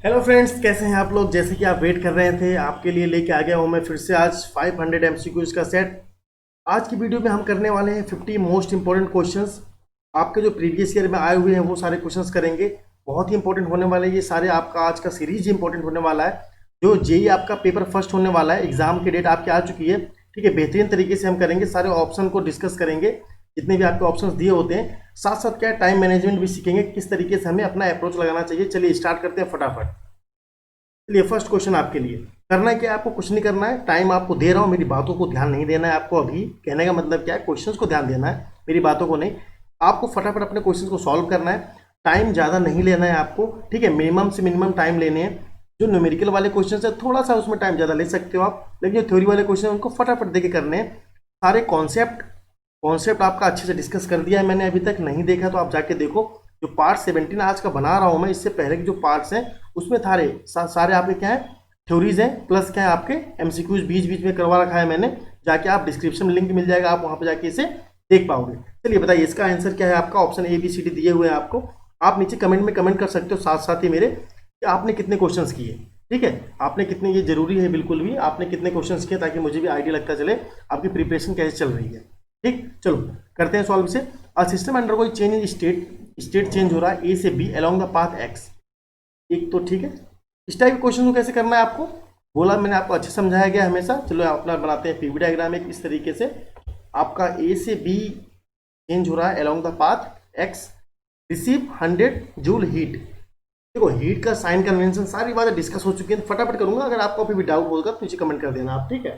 Hello friends, कैसे हैं आप लोग। जैसे कि आप वेट कर रहे थे, आपके लिए लेके आ गया हूं मैं फिर से आज 500 एमसीक्यूज का सेट। आज की वीडियो में हम करने वाले हैं 50 मोस्ट इंपॉर्टेंट क्वेश्चंस। आपके जो प्रीवियस ईयर में आए हुए हैं वो सारे क्वेश्चंस करेंगे। बहुत ही इंपॉर्टेंट होने वाले हैं ये सारे। आपका आज का सीरीज इंपॉर्टेंट होने वाला है। जो जेई आपका पेपर फर्स्ट होने वाला है, एग्जाम की डेट आपकी आ चुकी है। ठीक है, बेहतरीन तरीके से हम करेंगे, सारे ऑप्शन को डिस्कस करेंगे जितने भी आपके ऑप्शंस दिए होते हैं। साथ साथ क्या टाइम मैनेजमेंट भी सीखेंगे, किस तरीके से हमें अपना अप्रोच लगाना चाहिए। चलिए स्टार्ट करते हैं फटाफट। चलिए फर्स्ट क्वेश्चन आपके लिए। करना है क्या, आपको कुछ नहीं करना है। टाइम आपको दे रहा हूँ, मेरी बातों को ध्यान नहीं देना है आपको। अभी कहने का मतलब क्या है, क्वेश्चंस को ध्यान देना है, मेरी बातों को नहीं। आपको फटाफट अपने क्वेश्चंस को सॉल्व करना है। टाइम ज़्यादा नहीं लेना है आपको, ठीक है। मिनिमम से मिनिमम टाइम लेने हैं। जो न्यूमेरिकल वाले क्वेश्चन है थोड़ा सा उसमें टाइम ज़्यादा ले सकते हो आप, लेकिन जो थ्योरी वाले क्वेश्चन है उनको फटाफट देके करने हैं। सारे कॉन्सेप्ट कॉन्सेप्ट आपका अच्छे से डिस्कस कर दिया है मैंने। अभी तक नहीं देखा तो आप जाके देखो। जो पार्ट 17 आज का बना रहा हूँ मैं, इससे पहले के जो पार्ट्स हैं उसमें सारे आपके क्या है, थ्योरीज हैं, प्लस क्या है आपके एमसीक्यूज बीच बीच में करवा रखा है मैंने। जाके आप डिस्क्रिप्शन में लिंक मिल जाएगा, आप वहां पे जाके इसे देख पाओगे। चलिए बताइए इसका आंसर क्या है। आपका option A B C D दिए हुए हैं आपको। आप नीचे कमेंट में कमेंट कर सकते हो साथ साथ ही मेरे कि आपने कितने क्वेश्चंस किए। ठीक है, आपने कितने, ये जरूरी है बिल्कुल भी, आपने कितने क्वेश्चंस किए ताकि मुझे भी आइडिया लगता चले आपकी प्रिपरेशन कैसे चल रही है। ठीक, चलो करते हैं सॉल्व से। अ सिस्टम अंडर कोई चेंज इन स्टेट चेंज हो रहा है ए से B along the path X. एक तो ठीक है, इस टाइप के क्वेश्चन को कैसे करना है आपको बोला मैंने, आपको अच्छे समझाया गया हमेशा। चलो अपना बनाते हैं पीवी डायग्राम एक इस तरीके से। आपका ए से बी चेंज हो रहा है along the path x. Receive 100 joule heat. देखो हीट का साइन कन्वेंशन सारी बातें डिस्कस हो चुकी है, फटाफट करूंगा। अगर आपको अभी भी डाउट होगा तो नीचे कमेंट कर देना आप, ठीक है।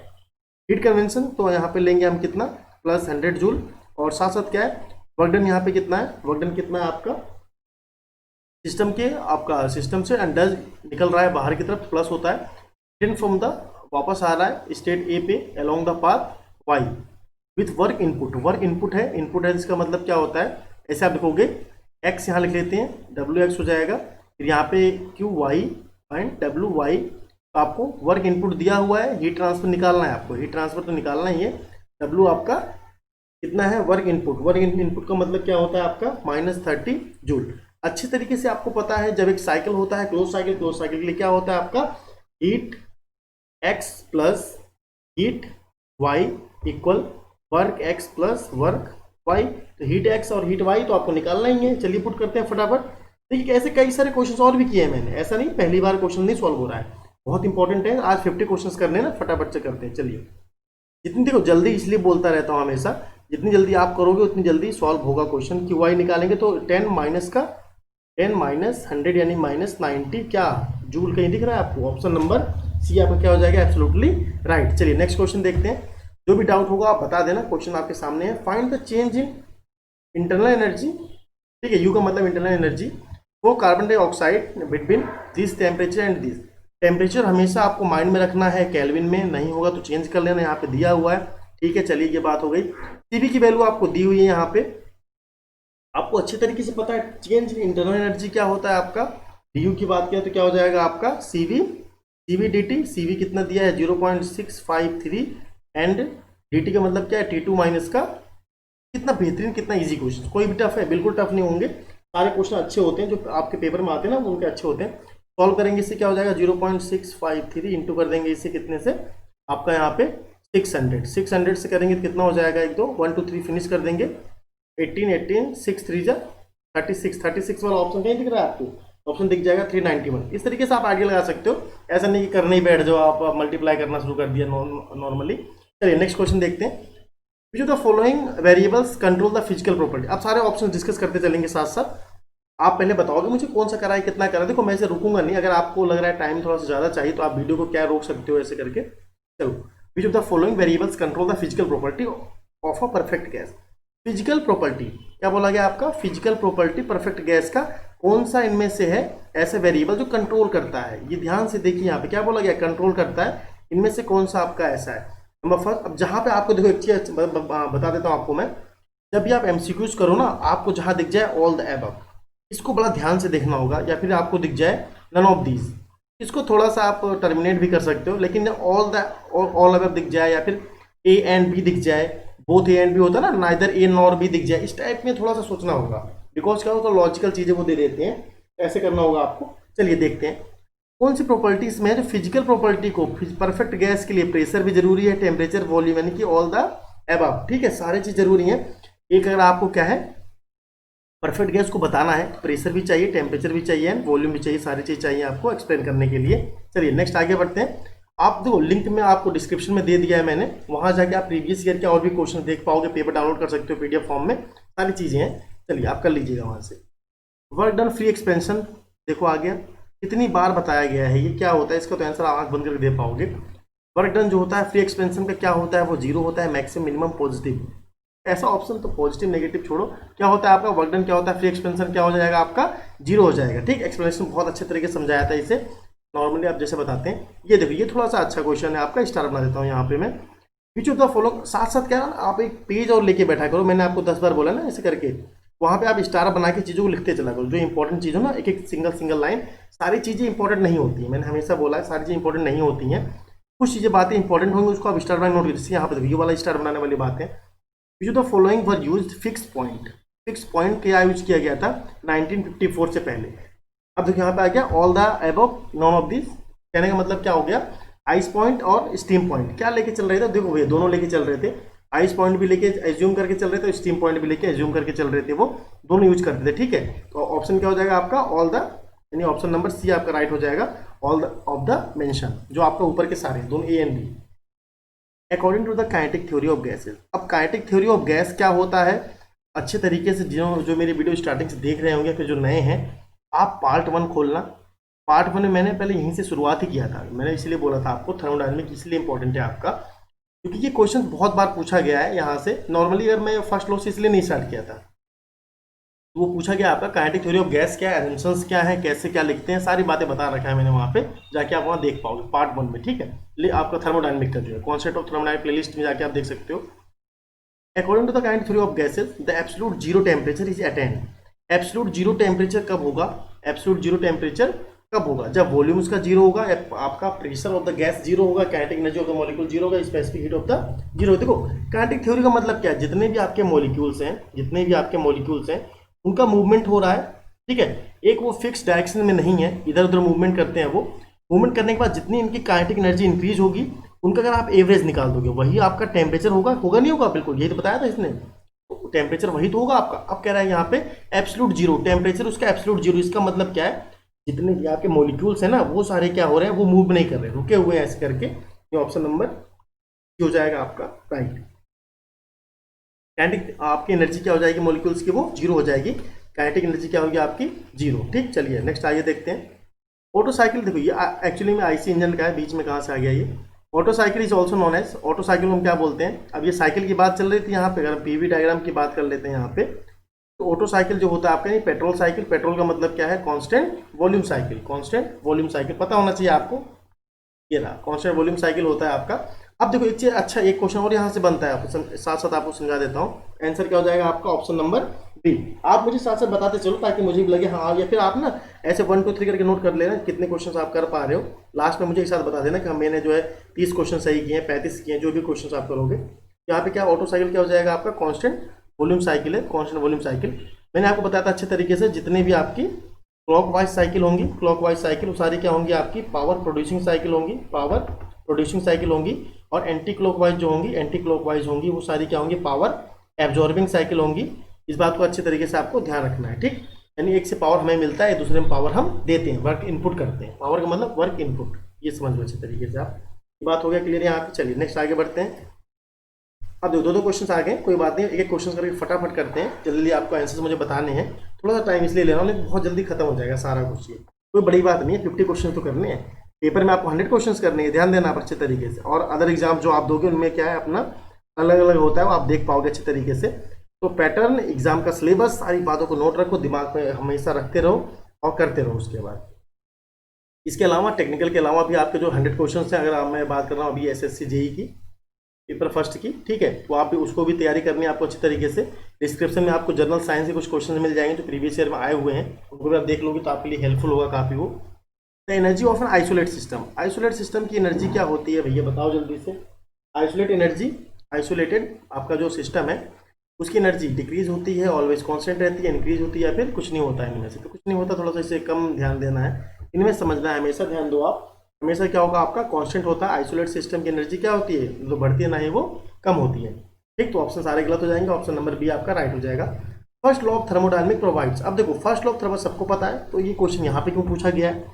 हीट कन्वेंशन तो यहाँ पे लेंगे हम कितना, प्लस 100 जूल। और साथ साथ क्या है, वर्क डन यहाँ पे कितना है, वर्क डन कितना है आपका सिस्टम के, आपका सिस्टम से अंडर निकल रहा है बाहर की तरफ, प्लस होता है। रिटर्न फ्रॉम द, वापस आ रहा है स्टेट ए पे along the path Y with work input. Work input है, इनपुट है इसका मतलब क्या होता है, ऐसे आप लिखोगे एक्स यहाँ लिख लेते हैं, डब्ल्यू एक्स हो जाएगा, फिर यहाँ पे Q Y and W Y. तो आपको वर्क इनपुट दिया हुआ है, हीट ट्रांसफर निकालना है आपको, हीट ट्रांसफर तो निकालना ही है। डब्ल्यू आपका कितना है, वर्क इनपुट। वर्क इनपुट का मतलब क्या होता है आपका -30 जूल। अच्छे तरीके से आपको पता है, जब एक साइकिल होता है क्लोज साइकिल के लिए क्या होता है आपका, heat X plus heat Y equal work X plus work Y. तो हीट एक्स और हीट वाई तो आपको निकालना ही है। चलिए पुट करते हैं फटाफट। देखिए ऐसे कई सारे क्वेश्चन और भी किए हैं मैंने, ऐसा नहीं पहली बार क्वेश्चन नहीं सॉल्व हो रहा है, बहुत इंपॉर्टेंट है। आज 50 क्वेश्चन करने हैं ना, फटाफट से करते हैं। चलिए जितनी, देखो जल्दी इसलिए बोलता रहता हूँ हमेशा, जितनी जल्दी आप करोगे उतनी जल्दी सॉल्व होगा क्वेश्चन। क्यू वाई निकालेंगे तो 10 माइनस 100 यानी -90 क्या जूल, कहीं दिख रहा है आपको, ऑप्शन नंबर सी आपका क्या हो जाएगा, एब्सोल्युटली राइट। चलिए नेक्स्ट क्वेश्चन देखते हैं। जो भी डाउट होगा आप बता देना, क्वेश्चन आपके सामने है। Find the change in internal energy, ठीक है, यू का मतलब इंटरनल एनर्जी वो carbon dioxide between this temperature and this. Temperature हमेशा आपको माइंड में रखना है, केल्विन में, नहीं होगा तो चेंज कर लेना, यहाँ पे दिया हुआ है। ठीक है, चलिए ये बात हो गई। सीवी की वैल्यू आपको दी हुई है यहाँ पे, आपको अच्छे तरीके से पता है चेंज इन इंटरनल एनर्जी क्या होता है आपका। डी की बात किया तो क्या हो जाएगा आपका सीवी डी टी। सीवी कितना दिया है 0.653 एंड डी टी का मतलब क्या है T2 माइनस का। कितना बेहतरीन, कितना इजी क्वेश्चन, कोई भी टफ है, बिल्कुल टफ नहीं होंगे। सारे क्वेश्चन अच्छे होते हैं जो आपके पेपर में आते हैं ना, उनके अच्छे होते हैं। सॉल्व करेंगे इससे क्या हो जाएगा, 0.653 इंटू कर देंगे इससे कितने से, आपका यहाँ पे 600 से करेंगे तो कितना हो जाएगा, एक दो 1 2 3 फिनिश कर देंगे। 18 6 3 जा 36 वाला ऑप्शन कहीं दिख रहा है आपको, ऑप्शन दिख जाएगा 391। इस तरीके से आप आइडिया लगा सकते हो, ऐसा नहीं कि करने ही बैठ जाओ आप मल्टीप्लाई करना शुरू कर दिया नॉर्मली। चलिए नेक्स्ट क्वेश्चन देखते हैं। विच of the following variables control the physical property. आप सारे ऑप्शन डिस्कस करते चलेंगे साथ साथ। आप पहले बताओगे मुझे कौन सा करा है, कितना करा है। देखो मैं इसे रुकूंगा नहीं, अगर आपको लग रहा है टाइम थोड़ा सा ज़्यादा चाहिए तो आप वीडियो को क्या रोक सकते हो ऐसे करके। चलो, विच of the following variables control the physical property of a perfect gas. Physical property क्या बोला गया आपका, फिजिकल प्रॉपर्टी परफेक्ट गैस का कौन सा इनमें से है ऐसा वेरिएबल जो कंट्रोल करता है। ये ध्यान से देखिए यहाँ पे क्या बोला गया, कंट्रोल करता है, इनमें से कौन सा आपका ऐसा है। नंबर फर्स्ट, अब जहाँ पे आपको देखो एक चीज बता देता हूँ आपको मैं, जब भी आप एमसीक्यूज करो ना, आपको जहाँ दिख जाए ऑल द एबव, इसको बड़ा ध्यान से देखना होगा, या फिर आपको दिख जाए नन ऑफ दीज, इसको थोड़ा सा आप टर्मिनेट भी कर सकते हो। लेकिन ऑल अबव दिख जाए, या फिर ए एंड बी दिख जाए, बोथ ए एंड बी होता है ना, नाइदर ए नॉर बी दिख जाए, इस टाइप में थोड़ा सा सोचना होगा। बिकॉज क्या होता है, लॉजिकल चीजें वो दे देते हैं, ऐसे करना होगा आपको। चलिए देखते हैं। कौन सी प्रॉपर्टीज में है जो फिजिकल प्रॉपर्टी को, परफेक्ट गैस के लिए प्रेशर भी जरूरी है, टेम्परेचर, वॉल्यूम, यानी कि ऑल द एबव, ठीक है, सारी चीज जरूरी है। एक अगर आपको क्या है परफेक्ट गैस को बताना है, प्रेशर भी चाहिए, टेम्परेचर भी चाहिए, वॉल्यूम भी चाहिए, सारी चीज चाहिए आपको एक्सप्लेन करने के लिए। चलिए नेक्स्ट आगे बढ़ते हैं। आप देखो लिंक में आपको डिस्क्रिप्शन में दे दिया है मैंने, वहां जाके आप प्रीवियस ईयर के और भी क्वेश्चन देख पाओगे, पेपर डाउनलोड कर सकते हो पीडीएफ फॉर्म में, सारी चीजें हैं। चलिए आप कर लीजिएगा वहां से। वर्क डन फ्री एक्सपेंशन देखो आ गया, कितनी बार बताया गया है, ये क्या होता है, इसका तो आंसर आंख बंद करके दे पाओगे। वर्क डन जो होता है फ्री एक्सपेंशन का क्या होता है, वो जीरो होता है, मैक्सिमम मिनिमम पॉजिटिव, ऐसा ऑप्शन तो पॉजिटिव नेगेटिव छोड़ो, क्या होता है आपका वर्क डन क्या होता है, फ्री एक्सपेंशन क्या हो जाएगा आपका, जीरो हो जाएगा। ठीक, एक्सप्लेनेशन बहुत अच्छे तरीके से समझाया था इसे, नॉर्मली आप जैसे बताते हैं। ये देखो ये थोड़ा सा अच्छा क्वेश्चन है आपका, स्टार बना देता हूँ यहाँ पे मैं। विच ऑफ द फॉलोइंग, साथ साथ क्या ना आप एक पेज और लेके बैठा करो, मैंने आपको 10 बार बोला ना ऐसे करके, वहाँ पे आप स्टार बना के चीज़ों को लिखते चला करो, जो इंपॉर्टेंट चीज़ हो ना, एक एक सिंगल लाइन, सारी चीज़ें इंपॉर्टेंट नहीं होती है, मैंने हमेशा बोला है सारी चीज़ें इंपॉर्टेंट नहीं होती हैं, कुछ चीज़ें बातें इंपॉर्टेंट होंगी उसको आप स्टार बना नोट कीजिए। यहाँ पे देखो ये वाला स्टार बनाने वाली बात है। विच of the following were used fix point, fix point क्या यूज किया गया था 1954 से पहले। अब देखो यहाँ पे आ गया all the above none of this, कहने का मतलब क्या हो गया, आइस पॉइंट और स्टीम पॉइंट क्या लेके चल रहे थे, देखो भैया दोनों लेके चल रहे थे, आइस पॉइंट भी लेके एज्यूम करके चल रहे थे, स्टीम पॉइंट भी लेके एज्यूम करके चल रहे थे, वो दोनों यूज करते थे। ठीक है, तो ऑप्शन क्या हो जाएगा आपका ऑल द, यानी ऑप्शन नंबर सी आपका राइट हो जाएगा, all the of the mention, जो आपका ऊपर के सारे दोनों A and B. According to the kinetic theory of gases, अब काइनेटिक थ्योरी ऑफ गैस क्या होता है, अच्छे तरीके से जो मेरी वीडियो स्टार्टिंग से देख रहे होंगे, फिर जो नए हैं आप पार्ट 1 खोलना, पार्ट 1 में मैंने पहले यहीं से शुरुआत ही किया था, मैंने इसलिए बोला था आपको थर्मोडायनामिक्स इसलिए इंपॉर्टेंट है आपका, क्योंकि ये क्वेश्चन बहुत बार पूछा गया है यहाँ से। नॉर्मली अगर मैं फर्स्ट लॉ से इसलिए नहीं स्टार्ट किया था, तो वो पूछा गया आपका काइनेटिक थ्योरी ऑफ गैस क्या है, एजम्पशंस क्या है, कैसे क्या लिखते हैं, सारी बातें बता रखा है मैंने वहाँ पे, जाके आप वहाँ देख पाओगे पार्ट 1 में। ठीक है, ले आपका थर्मोडायनामिक का जो है कॉन्सेप्ट ऑफ थर्मोडायनामिक प्लेलिस्ट में जाके आप देख सकते हो। According to the kinetic theory of gases the absolute zero temperature is attained, absolute zero temperature कब होगा, एब्सोल्यूट जीरो टेम्परेचर कब होगा, जब वॉल्यूम उसका जीरो होगा, आपका pressure of the gas zero होगा, kinetic energy of the molecule zero होगा, specific heat of the zero. देखो काइनेटिक थ्योरी का मतलब क्या है, जितने भी आपके मॉलिक्यूल्स हैं, जितने भी आपके मॉलिक्यूल्स हैं उनका मूवमेंट हो रहा है। ठीक है, एक वो फिक्स डायरेक्शन में नहीं है, इधर उधर मूवमेंट करते हैं, वो मूवमेंट करने के बाद जितनी इनकी काइनेटिक एनर्जी इंक्रीज होगी, उनका अगर आप एवरेज निकाल दोगे वही आपका टेम्परेचर होगा, होगा नहीं होगा, बिल्कुल यही तो बताया था इसने, टेम्परेचर वही तो होगा आपका। अब कह रहा है यहाँ पे एब्सोल्यूट जीरो टेम्परेचर, उसका एब्सोल्यूट जीरो, इसका मतलब क्या है, जितने भी आपके मॉलिक्यूल्स हैं ना वो सारे क्या हो रहे हैं, वो मूव नहीं कर रहे, रुके हुए हैं ऐसे करके। ये ऑप्शन नंबर हो जाएगा आपका राइट। काइनेटिक आपकी एनर्जी क्या हो जाएगी मॉलिक्यूल्स की, वो जीरो हो जाएगी, काइनेटिक एनर्जी क्या होगी आपकी जीरो। ठीक, चलिए नेक्स्ट आइए देखते हैं। ऑटो साइकिल देखो ये एक्चुअली में आईसी इंजन का है, बीच में कहाँ से आ गया ये। Otto cycle is also known as, Otto cycle हम क्या बोलते हैं, अब ये साइकिल की बात चल रही थी यहाँ पे, अगर पीवी डायग्राम की बात कर लेते हैं यहाँ पे, तो ऑटो साइकिल जो होता है आपका, नहीं पेट्रोल साइकिल, पेट्रोल का मतलब क्या है constant volume cycle, constant volume cycle पता होना चाहिए आपको, ये रहा कांस्टेंट वॉल्यूम साइकिल होता है आपका। अब देखो एक चीज अच्छा, एक क्वेश्चन और यहाँ से बनता है, आपको साथ साथ आपको समझा देता हूँ, आंसर क्या हो जाएगा आपका ऑप्शन नंबर बी। आप मुझे साथ साथ बताते चलो ताकि मुझे भी लगे हाँ, या फिर आप ना ऐसे 1 2 3 करके नोट कर लेना कितने क्वेश्चन आप कर पा रहे हो, लास्ट में मुझे एक साथ बता देना कि मैंने जो है 30 क्वेश्चन सही किए हैं, 35 किए हैं, जो भी क्वेश्चन आप करोगे। यहाँ पे क्या ऑटो साइकिल क्या हो जाएगा आपका कांस्टेंट वॉल्यूम साइकिल है, कांस्टेंट वॉल्यूम साइकिल। मैंने आपको बताया था अच्छे तरीके से, जितने भी आपकी क्लॉकवाइज साइकिल होंगी, क्लॉकवाइज साइकिल वो सारी क्या होंगी आपकी पावर प्रोड्यूसिंग साइकिल होंगी, पावर प्रोड्यूसिंग साइकिल होंगी, और एंटी क्लॉकवाइज जो होंगी, एंटी क्लॉकवाइज होंगी, वो सारी क्या होंगी पावर एब्जॉर्बिंग साइकिल होंगी। इस बात को अच्छे तरीके से आपको ध्यान रखना है। ठीक, यानी एक से पावर हमें मिलता है, दूसरे में पावर हम देते हैं, वर्क इनपुट करते हैं, पावर का मतलब वर्क इनपुट, ये समझ लो अच्छे तरीके से आप, ये बात हो गया क्लियर यहाँ पे। चलिए नेक्स्ट आगे बढ़ते हैं। अब दो दो क्वेश्चन आ गए, कोई बात नहीं, एक एक क्वेश्चन करके फटाफट करते हैं, जल्दी आपको आंसर मुझे बताने हैं, थोड़ा सा टाइम इसलिए ले रहा हूँ, लेकिन बहुत जल्दी खत्म हो जाएगा सारा कुछ, ये कोई बड़ी बात नहीं है, 50 क्वेश्चन तो करने हैं, पेपर में आपको 100 क्वेश्चन करने हैं, ध्यान देना आप अच्छे तरीके से। और अदर एग्जाम जो आप दोगे उनमें क्या है अपना अलग अलग होता है, वो आप देख पाओगे अच्छे तरीके से। तो पैटर्न, एग्जाम का सिलेबस, सारी बातों को नोट रखो, दिमाग में हमेशा रखते रहो और करते रहो उसके बाद। इसके अलावा टेक्निकल के अलावा भी आपके जो 100 क्वेश्चन हैं, अगर मैं बात कर रहा हूँ अभी एसएससी जेई की पेपर फर्स्ट की, ठीक है, तो आप भी उसको भी तैयारी करनी है आपको अच्छी तरीके से। डिस्क्रिप्शन में आपको जनरल साइंस के कुछ क्वेश्चन मिल जाएंगे जो प्रीवियस ईयर में आए हुए हैं, उनको भी आप देख लोगे तो आपके लिए हेल्पफुल होगा काफ़ी वो। The energy of an isolate system, isolate system की एनर्जी क्या होती है भैया बताओ जल्दी से। आइसोलेट एनर्जी, आइसोलेटेड आपका जो सिस्टम है उसकी एनर्जी डिक्रीज होती है, ऑलवेज कांस्टेंट रहती है, इंक्रीज होती है, या फिर कुछ नहीं होता है इनमें से, तो कुछ नहीं होता, थोड़ा सा इसे कम ध्यान देना है। इनमें समझना है, हमेशा ध्यान दो आप। हमेशा क्या होगा आपका, कांस्टेंट होता है। आइसोलेट सिस्टम की एनर्जी क्या होती है, जो बढ़ती है ना ही वो कम होती है। ठीक, तो ऑप्शन सारे गलत हो जाएंगे, ऑप्शन नंबर बी आपका राइट हो जाएगा। First law of thermodynamic provides, अब देखो फर्स्ट लॉ ऑफ थर्मो सबको पता है, तो ये क्वेश्चन यहाँ पे क्यों पूछा गया है,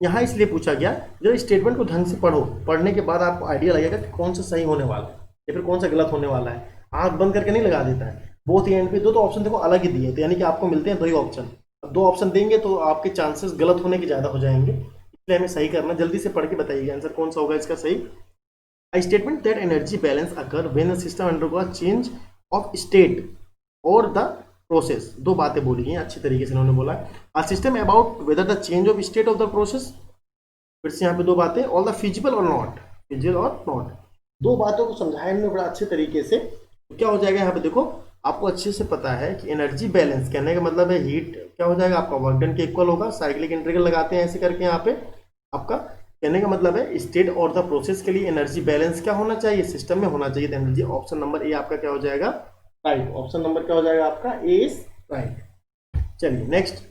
यहाँ इसलिए पूछा गया जब स्टेटमेंट को ढंग से पढ़ो, पढ़ने के बाद आपको आइडिया लगेगा कि कौन सा सही होने वाला है या फिर कौन सा गलत होने वाला है। आंख बंद करके नहीं लगा देता है। बोथ एंड पे दो तो ऑप्शन देखो अलग ही दिए, तो यानी कि आपको मिलते हैं दो ही ऑप्शन। अब दो ऑप्शन देंगे तो आपके चांसेस गलत होने के ज़्यादा हो जाएंगे, इसलिए हमें सही करना। जल्दी से पढ़ के बताइए आंसर कौन सा होगा इसका सही। A statement that energy balance occur when the system undergo a change of state or the process, दो बातें बोली हैं अच्छी तरीके से इन्होंने बोला। A system about whether the change of state of the process, फिर से यहाँ पे दो बातें, all the feasible or not, feasible or not, दो बातों को समझाया इन्होंने बड़ा अच्छे तरीके से। तो क्या हो जाएगा यहाँ पे देखो, आपको अच्छे से पता है कि एनर्जी बैलेंस कहने का मतलब है हीट क्या हो जाएगा आपका वर्क डन के इक्वल होगा। साइक्लिक इंटीग्रल लगाते हैं ऐसे करके, यहाँ पे आपका कहने का मतलब है स्टेट और द प्रोसेस के लिए एनर्जी बैलेंस क्या होना चाहिए, सिस्टम में होना चाहिए एनर्जी। ऑप्शन नंबर ए आपका क्या हो जाएगा, राइट। ऑप्शन नंबर क्या हो जाएगा आपका, ए इज राइट। चलिए next,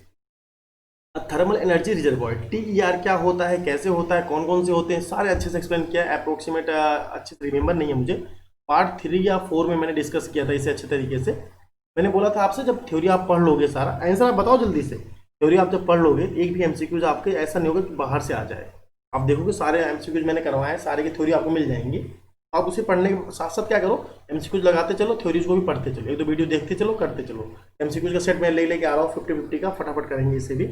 thermal energy reservoir, TER क्या होता है, कैसे होता है, कौन कौन से होते हैं, सारे अच्छे से एक्सप्लेन किया है। अप्रोक्सीमेट अच्छे से रिमेंबर नहीं है मुझे, पार्ट 3 या 4 में मैंने डिस्कस किया था इसे अच्छे तरीके से। मैंने बोला था आपसे जब थ्योरी आप पढ़ लोगे, सारा आंसर आप बताओ जल्दी से। थ्योरी आप जब पढ़ लोगे, एक भी MCQs आपके ऐसा नहीं होगा कि बाहर से आ जाए। आप देखोगे सारे MCQs मैंने करवाए हैं, सारे की थ्योरी आपको मिल जाएंगी। आप उसे पढ़ने के साथ साथ क्या करो, MCQs लगाते चलो, थ्योरीज को भी पढ़ते चलो, एक दो वीडियो देखते चलो, करते चलो। MCQs का सेट मैं लेके आ रहा हूँ 50-50 का, फटाफट करेंगे इसे भी।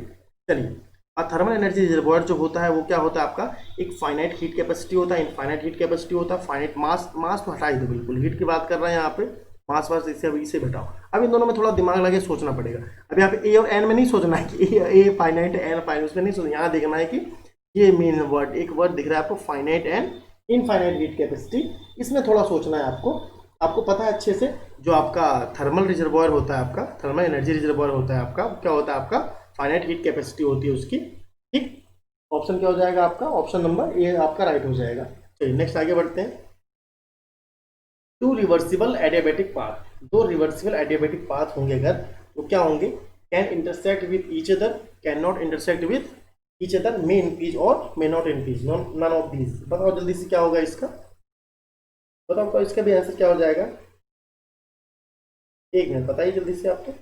चलिए, थर्मल एनर्जी रिजर्वॉयर जो होता है वो क्या होता है आपका, एक फाइनाइट हीट कैपेसिटी होता है, इनफाइनाइट हीट कैपेसिटी होता है, फाइनाइट मास, मास तो हटा ही दो बिल्कुल, हीट की बात कर रहे हैं यहाँ पे, मास वास इसे अभी इसे घटाओ। अब इन दोनों में थोड़ा दिमाग लगे सोचना पड़ेगा। अब यहाँ पे ए और एन में नहीं सोचना है कि ए फाइनाइट है एन फाइनाइट, उसमें नहीं सोचना। यहाँ देखना है कि ये मेन वर्ड, एक वर्ड दिख रहा है आपको finite and infinite heat capacity, इसमें थोड़ा सोचना है आपको। आपको पता है अच्छे से जो आपका थर्मल रिजर्वॉयर होता है, आपका थर्मल एनर्जी रिजर्वॉयर होता है, आपका क्या होता है, आपका फाइनाइट हीट कैपेसिटी होती है उसकी। ठीक, ऑप्शन क्या हो जाएगा आपका, ऑप्शन नंबर ए आपका राइट हो जाएगा। चलिए नेक्स्ट आगे बढ़ते हैं। टू रिवर्सिबल एडियाबैटिक पाथ, दो रिवर्सिबल एडियाबैटिक पाथ होंगे अगर, तो क्या होंगे, can intersect with each other, can not intersect with each other, may increase और may not increase, none of these. बताओ जल्दी से क्या होगा इसका, बताओ तो इसका भी आंसर क्या हो जाएगा, एक मिनट बताइए जल्दी से आपको।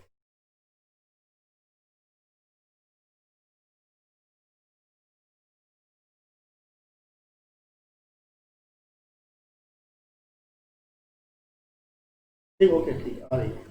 ठीक, ओके ठीक आ रही है।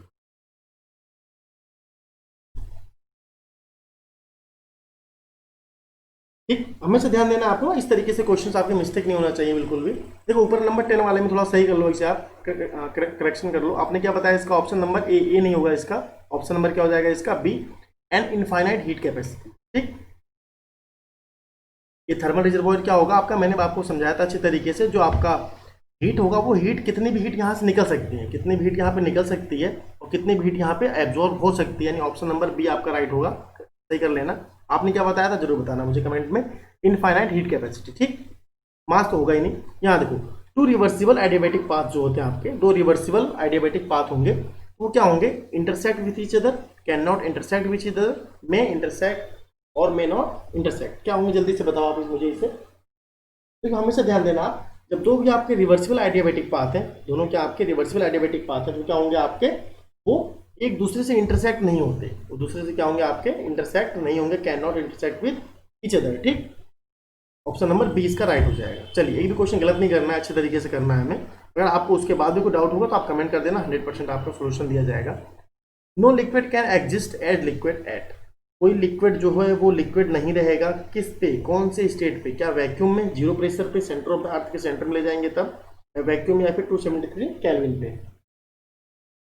ठीक, हमेशा ध्यान देना आपको, इस तरीके से क्वेश्चंस आपके मिस्टेक नहीं होना चाहिए बिल्कुल भी। देखो ऊपर नंबर 10 वाले में थोड़ा सही कर लो, इसे आप करेक्शन कर लो। आपने क्या बताया इसका ऑप्शन नंबर ए नहीं होगा इसका, ऑप्शन नंबर क्या हो जाएगा इसका, B, an infinite heat capacity. ठीक, ये थर्मल रिजर्वॉयर क्या होगा आपका, मैंने आपको समझाया था अच्छे तरीके से। जो आपका हीट होगा वो हीट, कितनी भी हीट यहाँ से निकल सकती है, कितनी भी हीट यहाँ पे निकल सकती है और कितनी भी हीट यहाँ पे एब्जॉर्ब हो सकती है, यानी ऑप्शन नंबर बी आपका राइट होगा। सही कर लेना। आपने क्या बताया था जरूर बताना मुझे कमेंट में, इनफाइनाइट हीट कैपेसिटी। ठीक, मास तो होगा ही नहीं। यहाँ देखो, टू रिवर्सिबल एडियाबैटिक पाथ जो होते हैं आपके, दो रिवर्सिबल एडियाबैटिक पाथ होंगे, वो क्या होंगे, intersect with each other, can not intersect with each other, may intersect और मे नॉट इंटरसेक्ट। क्या होंगे जल्दी से बताओ आप मुझे इसे। देखो हमेशा ध्यान देना आप, जब दो भी आपके रिवर्सिबल एडियाबैटिक पाथ हैं, दोनों क्या आपके रिवर्सिबल एडियाबैटिक पाथ हैं, तो क्या होंगे आपके, वो एक दूसरे से इंटरसेक्ट नहीं होते, वो दूसरे से क्या होंगे आपके, इंटरसेक्ट नहीं होंगे, can not intersect with each other. ठीक, ऑप्शन नंबर बी इसका राइट हो जाएगा। चलिए, एक भी क्वेश्चन गलत नहीं करना है, अच्छे तरीके से करना है हमें। अगर आपको उसके बाद भी कोई डाउट होगा तो आप कमेंट कर देना, 100% आपको सोल्यूशन दिया जाएगा। No liquid can exist as liquid at, कोई लिक्विड जो है वो लिक्विड नहीं रहेगा किस पे, कौन से स्टेट पे, क्या वैक्यूम में, जीरो प्रेशर पे, सेंटर ऑफ अर्थ के सेंटर में ले जाएंगे तब, वैक्यूम या फिर 273 केल्विन पे।